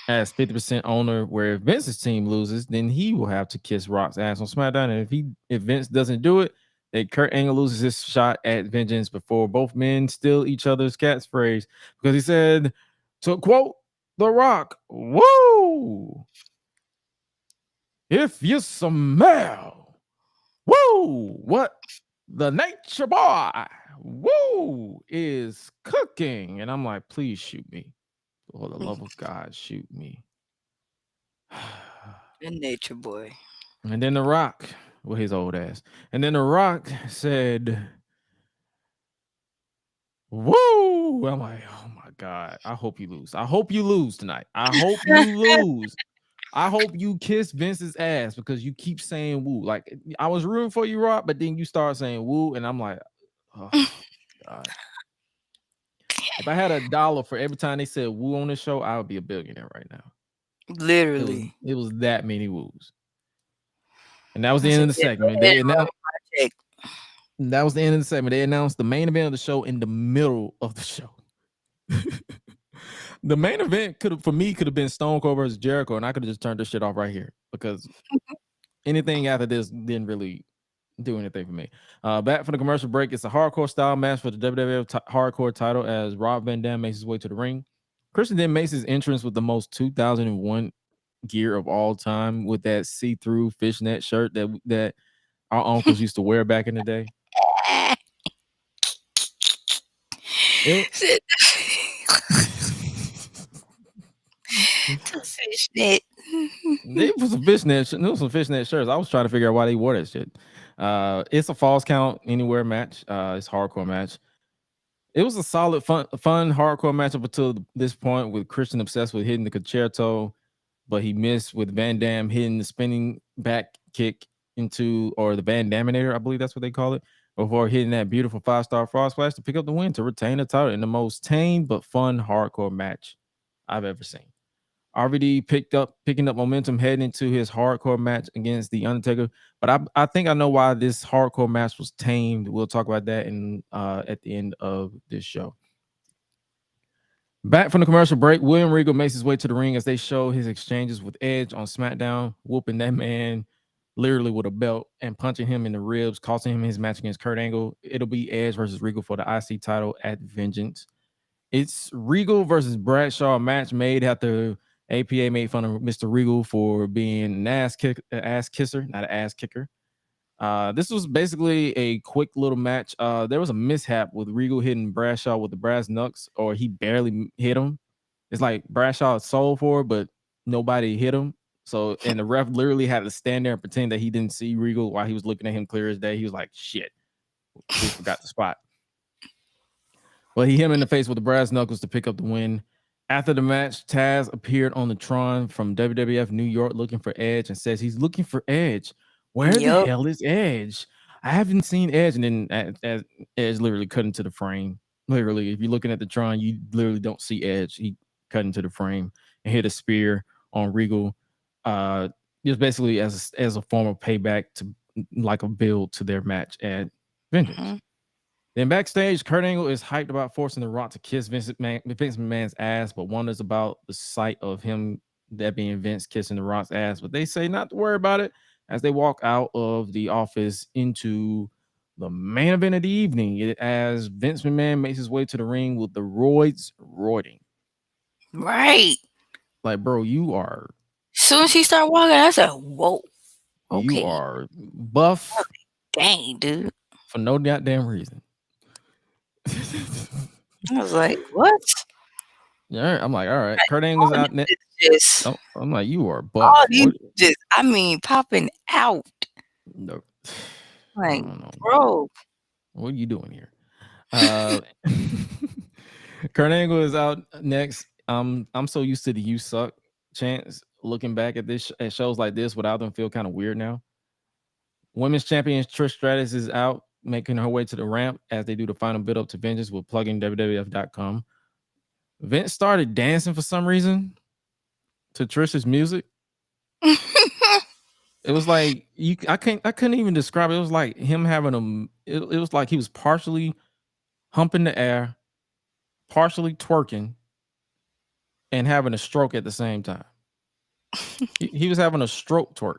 as 50% owner, where if Vince's team loses, then he will have to kiss Rock's ass on SmackDown. And if Vince doesn't do it, then Kurt Angle loses his shot at Vengeance before both men steal each other's catchphrase, because he said, to quote The Rock, woo! If you smell, woo, what the nature boy, woo, is cooking. And I'm like, please shoot me. For the love of God, shoot me. The nature boy. And then The Rock, well, his old ass. And then The Rock said, woo. I'm like, oh my God, I hope you lose. I hope you lose tonight. I hope you lose. I hope you kiss Vince's ass because you keep saying woo. Like, I was rooting for you, Rock, but then you start saying woo, and I'm like, oh God. If I had $1 for every time they said woo on this show, I would be a billionaire right now. Literally. It was that many woos. And that was the end of the segment. That was the end of the segment. They announced the main event of the show in the middle of the show. The main event could have been Stone Cold versus Jericho, and I could have just turned this shit off right here because anything after this didn't really do anything for me. Back from the commercial break, it's a hardcore style match for the WWF hardcore title as Rob Van Dam makes his way to the ring. Christian then makes his entrance with the most 2001 gear of all time with that see-through fishnet shirt that our uncles used to wear back in the day. Fishnet. It was some fishnet shirts. I was trying to figure out why they wore that shit. It's a falls count anywhere match. It's a hardcore match. It was a solid, fun hardcore match up until this point, with Christian obsessed with hitting the concerto, but he missed with Van Dam hitting the spinning back kick or the Van Daminator, I believe that's what they call it, before hitting that beautiful 5-star frog splash to pick up the win to retain the title in the most tame but fun hardcore match I've ever seen. RVD picking up momentum heading into his hardcore match against The Undertaker, but I think I know why this hardcore match was tamed. We'll talk about that at the end of this show. Back from the commercial break, William Regal makes his way to the ring as they show his exchanges with Edge on SmackDown, whooping that man literally with a belt and punching him in the ribs, costing him his match against Kurt Angle. It'll be Edge versus Regal for the IC title at Vengeance. It's Regal versus Bradshaw, match made after APA made fun of Mr. Regal for being an ass kisser, not an ass kicker. This was basically a quick little match. There was a mishap with Regal hitting Bradshaw with the brass knucks, or he barely hit him. It's like Bradshaw sold for it, but nobody hit him. So, and the ref literally had to stand there and pretend that he didn't see Regal while he was looking at him clear as day. He was like, shit, we forgot the spot. But he hit him in the face with the brass knuckles to pick up the win. After the match, Taz appeared on the Tron from WWF New York looking for Edge and says he's looking for Edge. Where the Yup. hell is Edge? I haven't seen Edge, and then as Edge literally cut into the frame. Literally, if you're looking at the drawing, you literally don't see Edge. He cut into the frame and hit a spear on Regal. Just basically as a form of payback to like a build to their match at Vengeance. Mhm. Then backstage, Kurt Angle is hyped about forcing The Rock to kiss Vince McMahon's ass, but wonders about the sight of him, that being Vince kissing The Rock's ass. But they say not to worry about it as they walk out of the office into the main event of the evening, as Vince McMahon makes his way to the ring with the roids roiding. Right. Like, bro, you are Soon as he started walking, I said, "Whoa, you okay, are buff dang, dude." for no goddamn reason. I was like, "What?" Yeah, I'm like, all right. Kurt Angle's All out these next. just, I'm like, you are all buff. these just, I mean, popping out. No. Like, I don't know. bro, What are you doing here? Kurt Angle is out next. I'm so used to the "you suck" chants. Looking back at this at shows like this without them feel kind of weird now. Women's champion Trish Stratus is out, making her way to the ramp as they do the final build up to Vengeance with plugging WWF.com. Vince started dancing for some reason to Trish's music. It was like I couldn't even describe it. It was like him having it was like he was partially humping the air, partially twerking, and having a stroke at the same time. He was having a stroke twerk.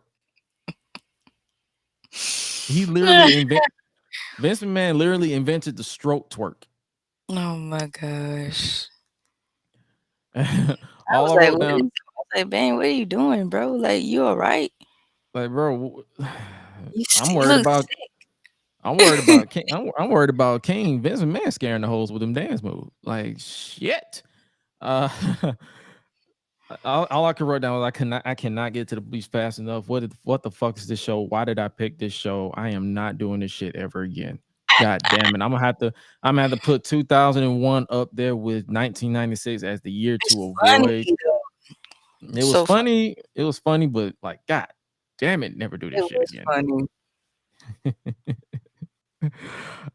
He literally Vince McMahon literally invented the stroke twerk. oh my gosh. I I was like, "Man, what are you doing, bro? Like, you all right? like, bro, You I'm you worried look about sick." I'm worried about King. I'm worried about King Vince McMahon scaring the hoes with them dance moves. Like shit. Uh, all I can write down was I cannot get to the bleach fast enough. What the fuck is this show? Why did I pick this show? I am not doing this shit ever again. God damn it! I'm gonna have to put 2001 up there with 1996 as the year It's to funny, avoid. though. It was So funny. It was funny, but like, God damn it, never do it this shit was again. funny.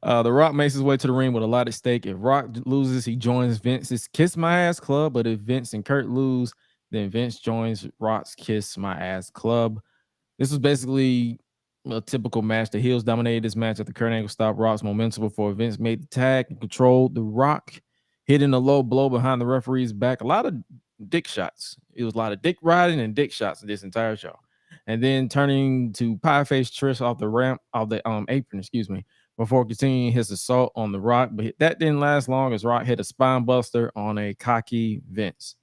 The Rock makes his way to the ring with a lot at stake. If Rock loses, he joins Vince's Kiss My Ass Club. But if Vince and Kurt lose, then Vince joins Rock's Kiss My Ass Club. This was basically a typical match. The heels dominated this match after Kurt Angle stopped Rock's momentum before Vince made the tag and controlled the Rock, hitting a low blow behind the referee's back. A lot of dick shots. It was a lot of dick riding and dick shots in this entire show. And then turning to pie face Trish off the ramp, off the apron, excuse me, before continuing his assault on the Rock. But that didn't last long as Rock hit a spine buster on a cocky Vince.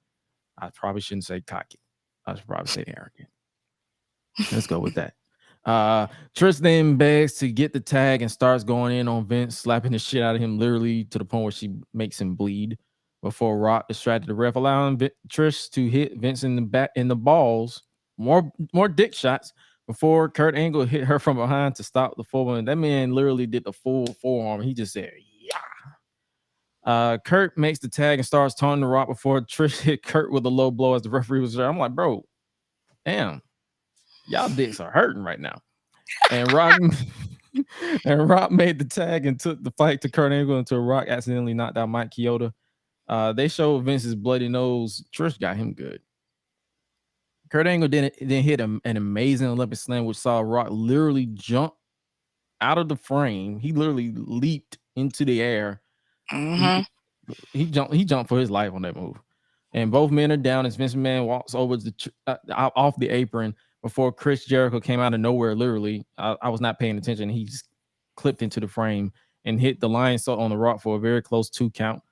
I probably shouldn't say cocky. I should probably say arrogant. Let's go with that. Trish then begs to get the tag and starts going in on Vince, slapping the shit out of him, literally to the point where she makes him bleed. Before Rock distracted the ref, allowing Trish to hit Vince in the back in the balls. More dick shots before Kurt Angle hit her from behind to stop the full one. That man literally did the full forearm. He just said, "Yeah." Kurt makes the tag and starts taunting the Rock before Trish hit Kurt with a low blow as the referee was there. I'm like, bro, damn, y'all dicks are hurting right now. And Rock made the tag and took the fight to Kurt Angle until Rock accidentally knocked out Mike Chioda. They showed Vince's bloody nose. Trish got him good. Kurt Angle then hit an amazing Olympic slam, which saw Rock literally jump out of the frame. He literally leaped into the air. Mm-hmm. He jumped for his life on that move. And both men are down as Vince McMahon walks over off the apron before Chris Jericho came out of nowhere. Literally, I was not paying attention. He just clipped into the frame and hit the lion salt on the Rock for a very close 2 count.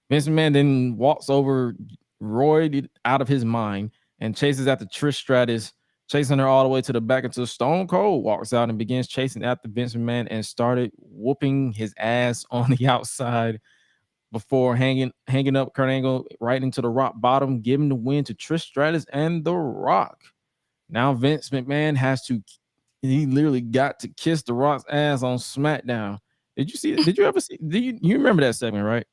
Vince McMahon then walks over, roided out of his mind, and chases after Trish Stratus, chasing her all the way to the back until Stone Cold walks out and begins chasing after Vince McMahon and started whooping his ass on the outside before hanging up Kurt Angle right into the Rock bottom, giving the win to Trish Stratus and the Rock. Now Vince McMahon he literally got to kiss the Rock's ass on SmackDown. Did you see it? Did you ever see? You remember that segment, right?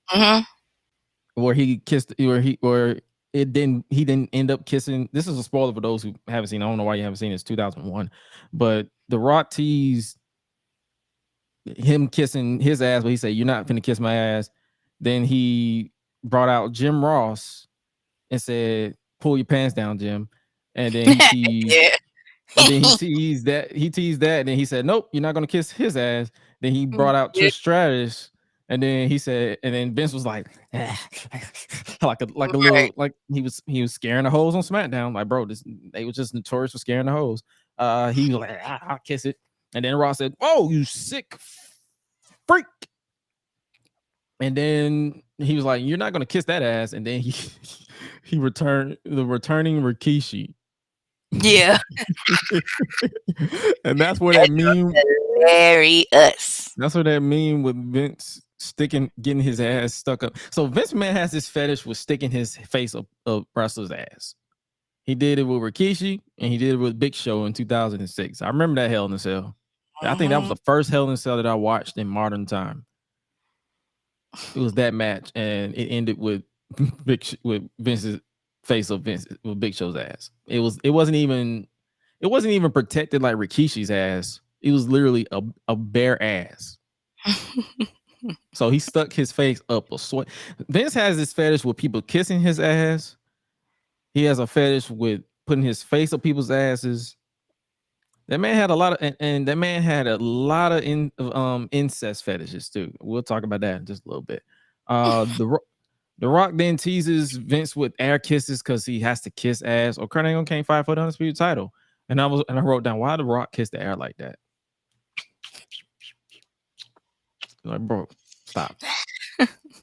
Mm-hmm. Where he kissed, where he didn't end up kissing. This is a spoiler for those who haven't seen. I don't know why you haven't seen it. It's 2001, but The Rock teased him kissing his ass, but he said, "You're not finna kiss my ass." Then he brought out Jim Ross and said, "Pull your pants down, Jim." And then he teased, Yeah. and then he teased that, and then he said, "Nope, you're not gonna kiss his ass." Then he brought out Yeah. Trish Stratus, and then he said, and then Vince was like, like a Right. little, like he was scaring the hoes on SmackDown. Like, bro, they was just notorious for scaring the hoes. He was like, "I'll kiss it," and then Ross said, "Oh, you sick freak!" And then he was like, "You're not gonna kiss that ass." And then he returned the returning Rikishi. Yeah. And that's where that meme. Hilarious. That's where that meme with Vince getting his ass stuck up. So Vince McMahon has this fetish with sticking his face up wrestler's ass. He did it with Rikishi and he did it with Big Show in 2006. I remember that Hell in a Cell. I think that was the first Hell in a Cell that I watched in modern time. It was that match, and it ended with with Vince's face of Vince with Big Show's ass. It wasn't even protected like Rikishi's ass. It was literally a bare ass. So he stuck his face up a sweat. Vince has this fetish with people kissing his ass. He has a fetish with putting his face up people's asses. That man had a lot of, and that man had a lot of incest fetishes too. We'll talk about that in just a little bit. The Rock then teases Vince with air kisses because he has to kiss ass, or Kurt Angle can't fight for the undisputed title. And I wrote down, why did The Rock kiss the air like that? Like, bro, stop.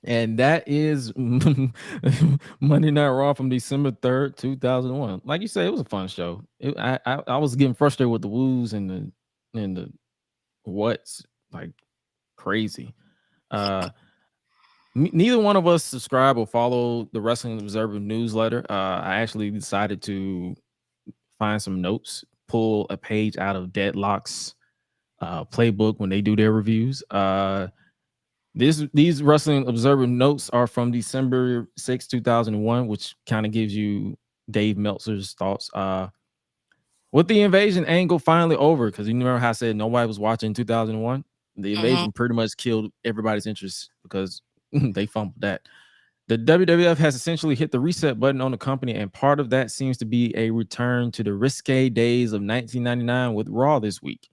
And that is Monday Night Raw from December 3rd, 2001. Like you said, it was a fun show. I was getting frustrated with the woos and the what's like crazy. Neither one of us subscribe or follow the Wrestling Observer newsletter. I actually decided to find some notes, pull a page out of Deadlock's playbook when they do their reviews. These Wrestling Observer notes are from December 6, 2001, which kind of gives you Dave Meltzer's thoughts. With the invasion angle finally over, because you remember how I said nobody was watching 2001? The invasion pretty much killed everybody's interest because they fumbled that. The WWF has essentially hit the reset button on the company, and part of that seems to be a return to the risque days of 1999 with Raw this week.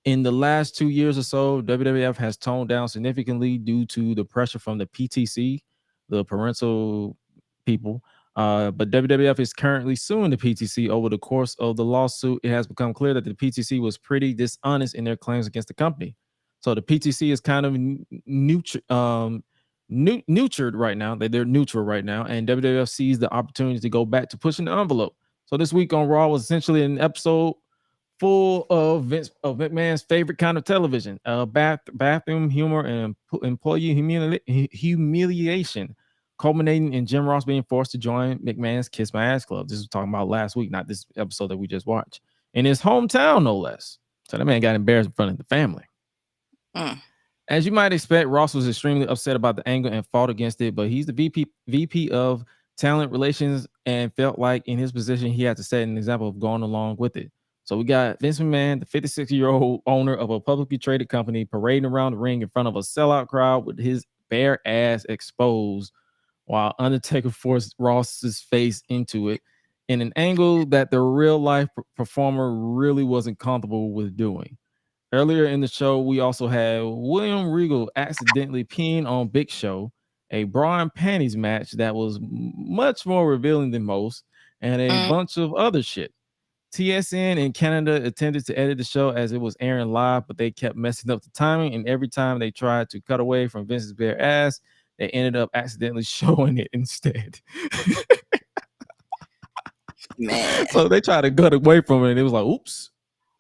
In the last 2 years or so, WWF has toned down significantly due to the pressure from the PTC, the parental people. But WWF is currently suing the PTC over the course of the lawsuit. It has become clear that the PTC was pretty dishonest in their claims against the company. So the PTC is kind of neutered right now. They're neutral right now, and WWF sees the opportunity to go back to pushing the envelope. So this week on Raw was essentially an episode full of McMahon's favorite kind of television, bathroom humor and employee humiliation, culminating in Jim Ross being forced to join McMahon's Kiss My Ass Club. This was talking about last week, not this episode that we just watched. In his hometown, no less. So that man got embarrassed in front of the family. As you might expect, Ross was extremely upset about the angle and fought against it, but he's the VP of talent relations and felt like in his position, he had to set an example of going along with it. So we got Vince McMahon, the 56-year-old owner of a publicly traded company, parading around the ring in front of a sellout crowd with his bare ass exposed, while Undertaker forced Ross's face into it in an angle that the real-life performer really wasn't comfortable with doing. Earlier in the show, we also had William Regal accidentally peeing on Big Show, a bra and panties match that was much more revealing than most, and a bunch of other shit. TSN in Canada attempted to edit the show as it was airing live, but they kept messing up the timing, and every time they tried to cut away from Vince's bare ass, they ended up accidentally showing it instead. Man. So they tried to cut away from it, and it was like, oops,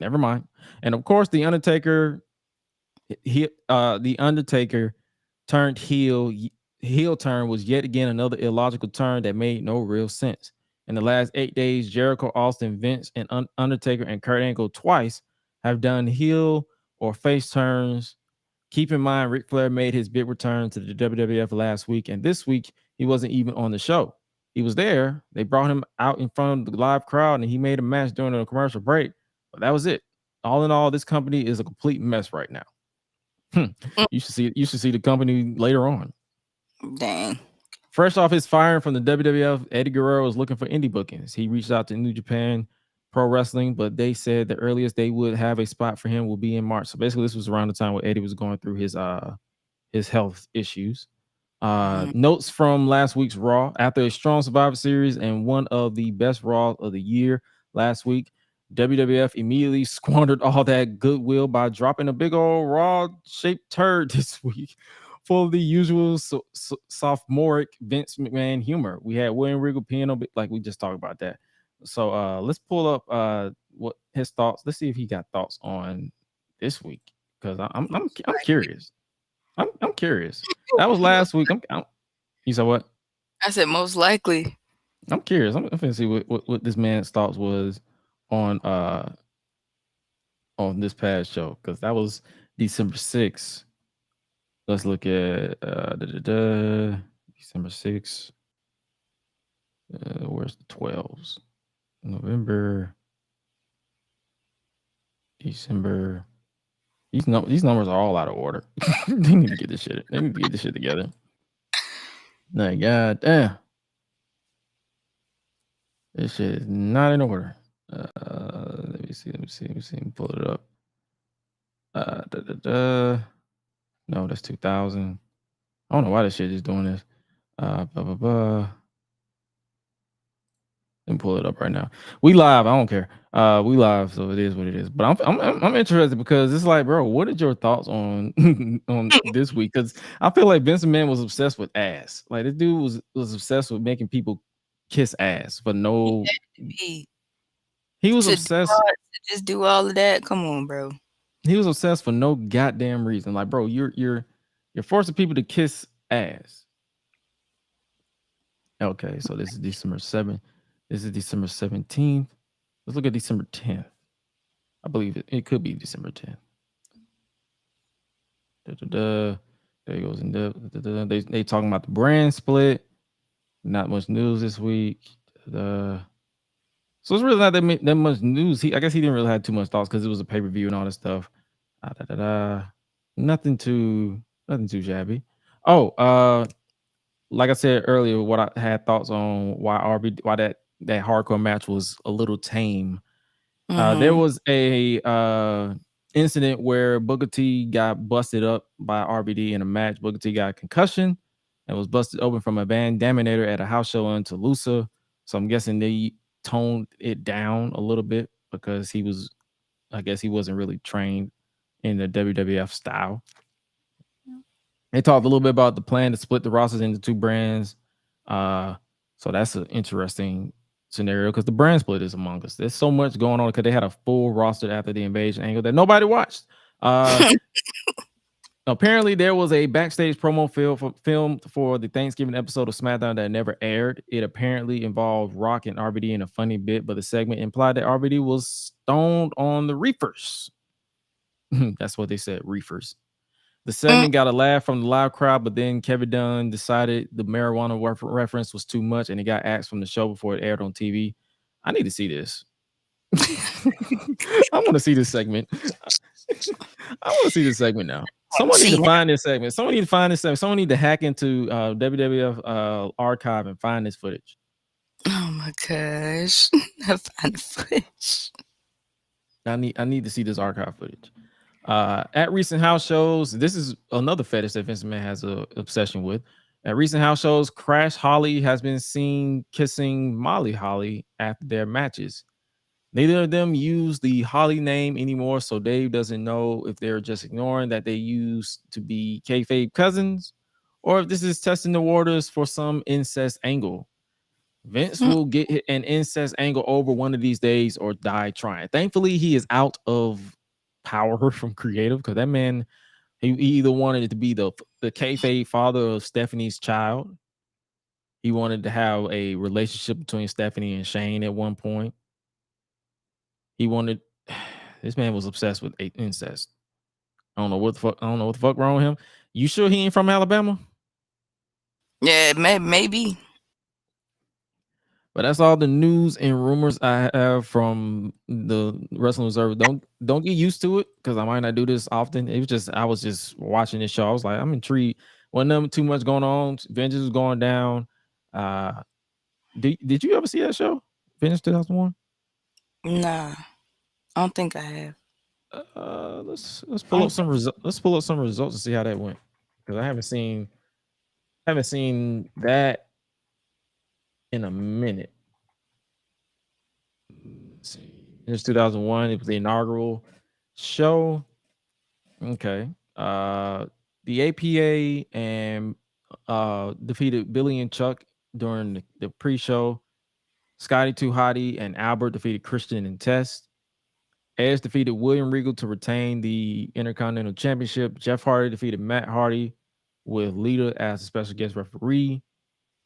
never mind. And of course, the Undertaker turned heel turn was yet again another illogical turn that made no real sense. In the last 8 days, Jericho, Austin, Vince, and Undertaker and Kurt Angle twice have done heel or face turns. Keep in mind, Ric Flair made his big return to the WWF last week, and this week he wasn't even on the show. He was there. They brought him out in front of the live crowd, and he made a match during a commercial break. But that was it. All in all, this company is a complete mess right now. You should see. You should see the company later on. Dang. Fresh off his firing from the WWF, Eddie Guerrero was looking for indie bookings. He reached out to New Japan Pro Wrestling, but they said the earliest they would have a spot for him will be in March. So basically, this was around the time where Eddie was going through his health issues. Notes from last week's Raw. After a strong Survivor Series and one of the best Raw of the year last week, WWF immediately squandered all that goodwill by dropping a big old Raw-shaped turd this week, full of the usual sophomoric Vince McMahon humor. We had William Regal piano, like we just talked about that. So let's pull up what his thoughts. Let's see if he got thoughts on this week, because I'm curious. I'm curious. That was last week. You said what? I said most likely. I'm curious. I'm gonna see what this man's thoughts was on this past show, because that was December 6th. Let's look at December 6th. Where's the 12s? November, December. These numbers are all out of order. They need to get this shit. They need to get this shit together. My God damn. This shit is not in order. Let me see. Pull it up. No, that's 2000. I don't know why this shit is doing this. Let me pull it up right now. We live. I don't care. We live, so it is what it is. But I'm interested, because it's like, bro, what are your thoughts on on this week? Because I feel like Vince McMahon was obsessed with ass. Like, this dude was obsessed with making people kiss ass for no. He was obsessed. Just do all of that. Come on, bro. He was obsessed for no goddamn reason. Like, bro, you're forcing people to kiss ass. Okay, so this is December 7th. This is December 17th. Let's look at December 10th. I believe it could be December 10th. There he goes. They talking about the brand split. Not much news this week. So it's really not that much news. I guess he didn't really have too much thoughts, because it was a pay-per-view and all this stuff. Nothing too shabby. Oh, like I said earlier, what I had thoughts on why that hardcore match was a little tame. There was a incident where Booker T got busted up by RVD in a match. Booker T got a concussion and was busted open from a Van Daminator at a house show in Toulouse. So I'm guessing they toned it down a little bit, because I guess he wasn't really trained in the WWF style. They talked a little bit about the plan to split the rosters into two brands. So that's an interesting scenario, because the brand split is among us. There's so much going on, because they had a full roster after the invasion angle that nobody watched. Apparently, there was a backstage promo filmed for the Thanksgiving episode of SmackDown that never aired. It apparently involved Rock and RVD in a funny bit, but the segment implied that RVD was stoned on the reefers. That's what they said, reefers. The segment got a laugh from the live crowd, but then Kevin Dunn decided the marijuana reference was too much, and it got axed from the show before it aired on TV. I need to see this. I want to see this segment. I want to see this segment now. Someone need to find this segment. Someone need to hack into WWF archive and find this footage. Oh my gosh. I find the footage. I need to see this archive footage. At recent house shows, this is another fetish that Vince McMahon has an obsession with. At recent house shows, Crash Holly has been seen kissing Molly Holly after their matches. Neither of them use the Holly name anymore, so Dave doesn't know if they're just ignoring that they used to be kayfabe cousins, or if this is testing the waters for some incest angle. Vince will get an incest angle over one of these days or die trying. Thankfully, he is out of power from creative, because that man, he either wanted it to be the kayfabe father of Stephanie's child. He wanted to have a relationship between Stephanie and Shane at one point. This man was obsessed with incest. I don't know what the fuck wrong with him. You sure he ain't from Alabama? Yeah, maybe. But that's all the news and rumors I have from the Wrestling Observer. Don't get used to it because I might not do this often. It was just I was just watching this show. I was like, I'm intrigued. Wasn't too much going on. Vengeance was going down. Did you ever see that show? Vengeance 2001? Nah, I don't think I have. Let's pull up some results. Let's pull up some results and see how that went. Because I haven't seen that in a minute. Let's see. It's 2001. It was the inaugural show. Okay. The APA and defeated Billy and Chuck during the pre-show. Scotty 2 Hotty and Albert defeated Christian and Test. Edge defeated William Regal to retain the Intercontinental Championship. Jeff Hardy defeated Matt Hardy with Lita as a special guest referee.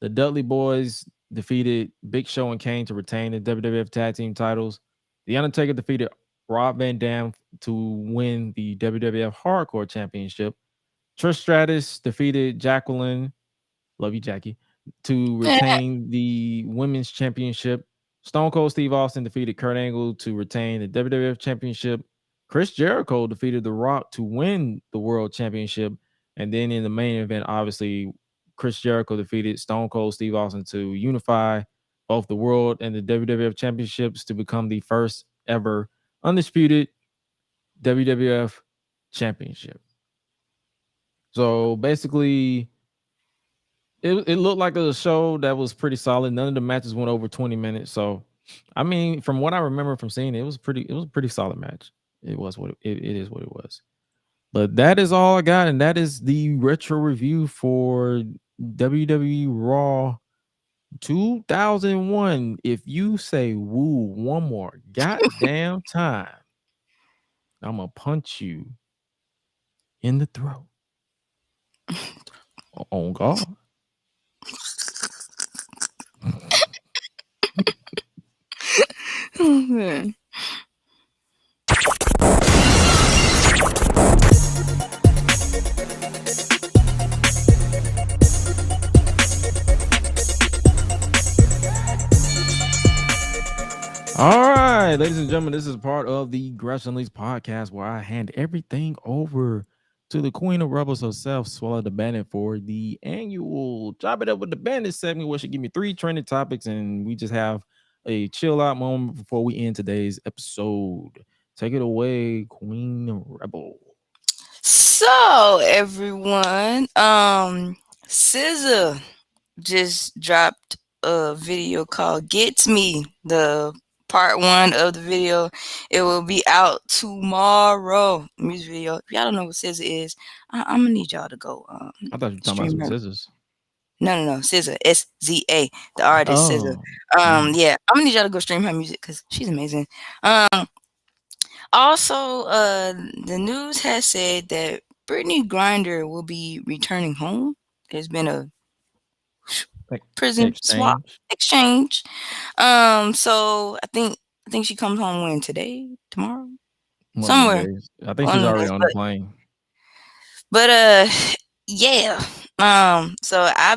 The Dudley Boys defeated Big Show and Kane to retain the WWF Tag Team titles. The Undertaker defeated Rob Van Dam to win the WWF Hardcore Championship. Trish Stratus defeated Jacqueline, love you, Jackie, to retain the Women's Championship. Stone Cold Steve Austin defeated Kurt Angle to retain the WWF Championship. Chris Jericho defeated The Rock to win the World Championship. And then in the main event, obviously, Chris Jericho defeated Stone Cold Steve Austin to unify both the World and the WWF Championships to become the first ever undisputed WWF Championship. So basically, it looked like a show that was pretty solid. None of the matches went over 20 minutes. So, I mean, from what I remember from seeing it, it was a pretty solid match. It was what it is what it was. But that is all I got, and that is the retro review for WWE Raw 2001. If you say woo one more goddamn time, I'm gonna punch you in the throat. On God. Oh, man. All right, ladies and gentlemen, this is part of the Gresh Unleashed podcast where I hand everything over to the Queen of Rebels herself, Suela the Bandit, for the annual Chop It Up with the Bandit segment, where she give me 3 trending topics and we just have a chill out moment before we end today's episode. Take it away, Queen Rebel. So everyone, SZA just dropped a video called "Gets Me," the part 1 of the video. It will be out tomorrow. Music video. If y'all don't know what SZA is, I'm gonna need y'all to go. I thought you were talking about some stream her. scissors. No, SZA, SZA, the artist SZA. Yeah, I'm gonna need y'all to go stream her music because she's amazing. Also, the news has said that Brittany Griner will be returning home. There's been a prison swap exchange. So I think she comes home when today, tomorrow, somewhere. I think she's already on the plane. But yeah. So I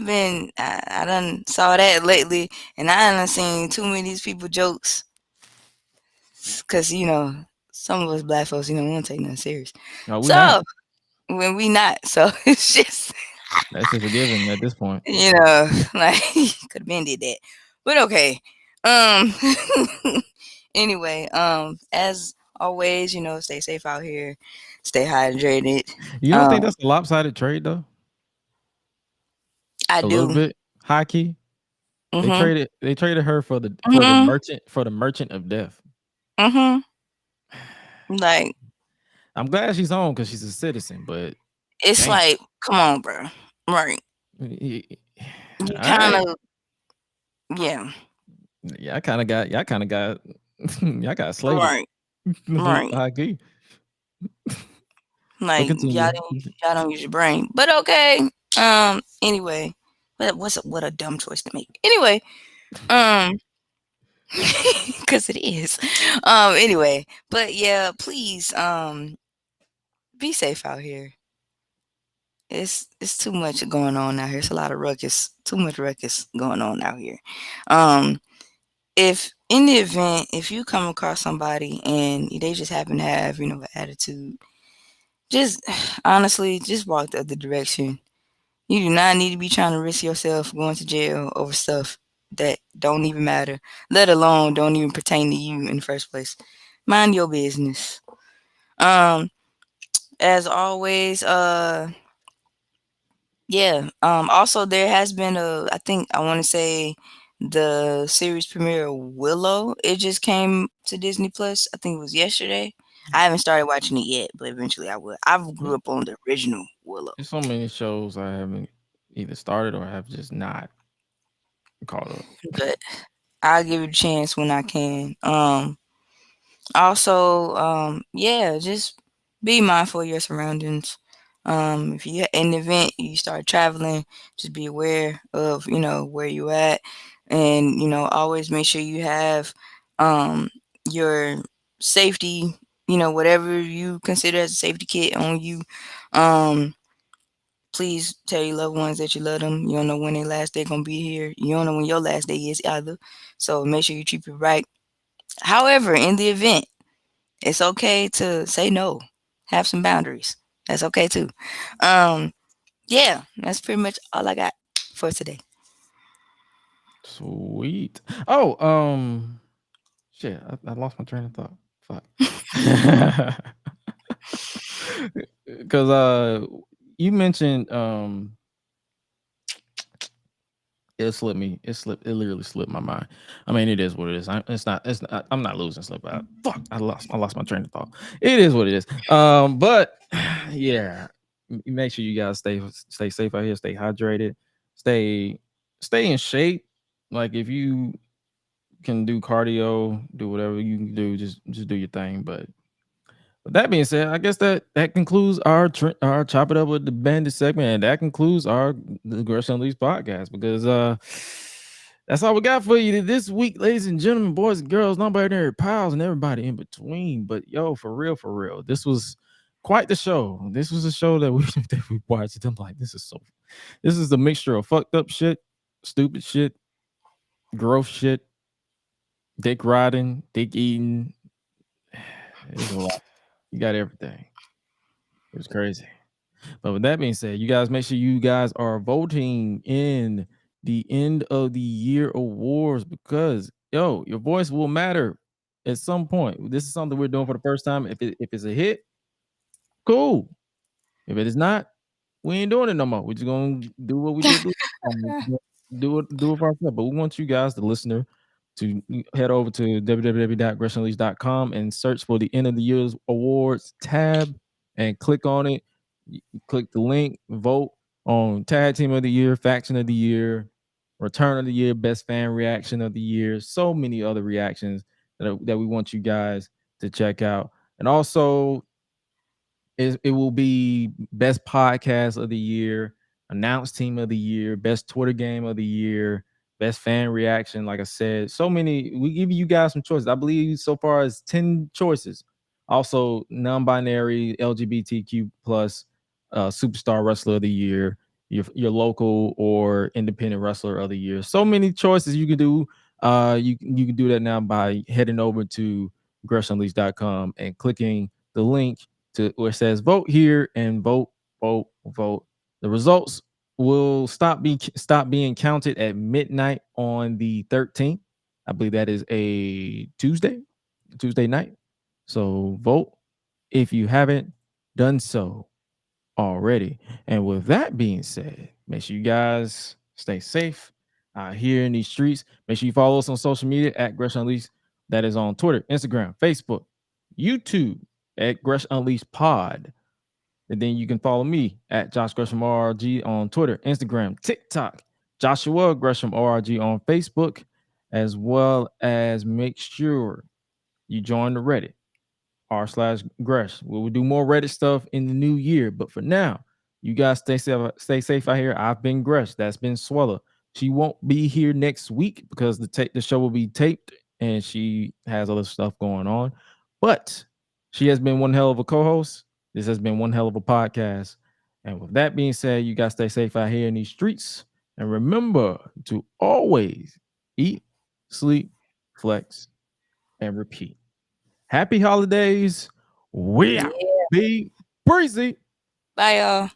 done saw that lately, and I done seen too many of these people jokes. Cause some of us black folks, we don't take nothing serious. No, when we not, so it's just that's just a given at this point. Like could have been did that, but okay. Anyway, as always, stay safe out here, stay hydrated. You don't think that's a lopsided trade though? I do. A little bit high key. Mm-hmm. They traded her for the merchant of death. Mm-hmm. Like, I'm glad she's home because she's a citizen, but it's dang. Like, come on, bro. Right. You kind of, yeah. Y'all kind of got y'all got slated. Right. High key. Like y'all don't use your brain, but okay. Anyway, what a dumb choice to make. Anyway, because it is. Anyway, but yeah, please, be safe out here. it's too much going on out here. It's a lot of ruckus, too much ruckus going on out here. Um, if in the event, if you come across somebody and they just happen to have, an attitude, just honestly, just walk the other direction. You do not need to be trying to risk yourself going to jail over stuff that don't even matter, let alone don't even pertain to you in the first place. Mind your business. Um, as always, yeah. Also, there has been I think I want to say the series premiere of Willow. It just came to Disney Plus. I think it was yesterday. I haven't started watching it yet, but eventually I will. I grew up on the original Willow. There's so many shows I haven't either started or have just not caught up. But I'll give it a chance when I can. Also, yeah, just be mindful of your surroundings. If you in the event you start traveling, just be aware of where you at, and always make sure you have your safety. Whatever you consider as a safety kit on you. Um, Please tell your loved ones that you love them. You don't know when their last day gonna be here. You don't know when your last day is either. So make sure you treat it right. However, in the event, it's okay to say no. Have some boundaries. That's okay too. Um, yeah, that's pretty much all I got for today. Sweet. Oh, shit, I lost my train of thought. Fuck. Because you mentioned it slipped me. It literally slipped my mind. I mean, it is what it is. I'm not losing sleep. Fuck. I lost my train of thought. It is what it is. But yeah, make sure you guys stay safe out here. Stay hydrated. Stay in shape. Like if you can do cardio, do whatever you can do. Just do your thing. But with that being said, I guess that concludes our chop it up with the bandit segment, and that concludes the Gresh Unleashed podcast because that's all we got for you this week, ladies and gentlemen, boys and girls, non-binary pals, and everybody in between. But yo, for real, this was quite the show. This was a show that we that we watched. I'm like, this is a mixture of fucked up shit, stupid shit, gross shit, dick riding, dick eating. It's a lot. You got everything. It was crazy. But with that being said, you guys make sure you guys are voting in the end of the year awards because your voice will matter at some point. This is something we're doing for the first time. If it's a hit, cool. If it is not, we ain't doing it no more. We're just gonna do what we did. Do it for ourselves. But we want you guys, the listener, to head over to www.gressunleashed.com and search for the end of the year's awards tab and click on it. You click the link, vote on tag team of the year, faction of the year, return of the year, best fan reaction of the year. So many other reactions that we want you guys to check out. And also, it will be best podcast of the year, announced team of the year, best Twitter game of the year, best fan reaction. Like I said, so many. We give you guys some choices. I believe so far as 10 choices. Also, non-binary, LGBTQ plus, superstar wrestler of the year, your local or independent wrestler of the year. So many choices you can do. You can do that now by heading over to GreshUnleashed.com and clicking the link to where it says vote here and vote. The results will stop being counted at midnight on the 13th. I believe that is a Tuesday night. So vote if you haven't done so already. And with that being said, make sure you guys stay safe out here in these streets. Make sure you follow us on social media at Gresh Unleashed. That is on Twitter, Instagram, Facebook, YouTube at Gresh Unleashed Pod. And then you can follow me at Josh Gresham RRG on Twitter, Instagram, TikTok, Joshua Gresham RRG on Facebook, as well as make sure you join the Reddit r/Gresh. We will do more Reddit stuff in the new year. But for now, you guys stay safe out here. I've been Gresh. That's been Suela. She won't be here next week because the show will be taped and she has other stuff going on. But she has been one hell of a co-host. This has been one hell of a podcast. And with that being said, you guys stay safe out here in these streets. And remember to always eat, sleep, flex, and repeat. Happy holidays. We out. Yeah. Be breezy. Bye, y'all.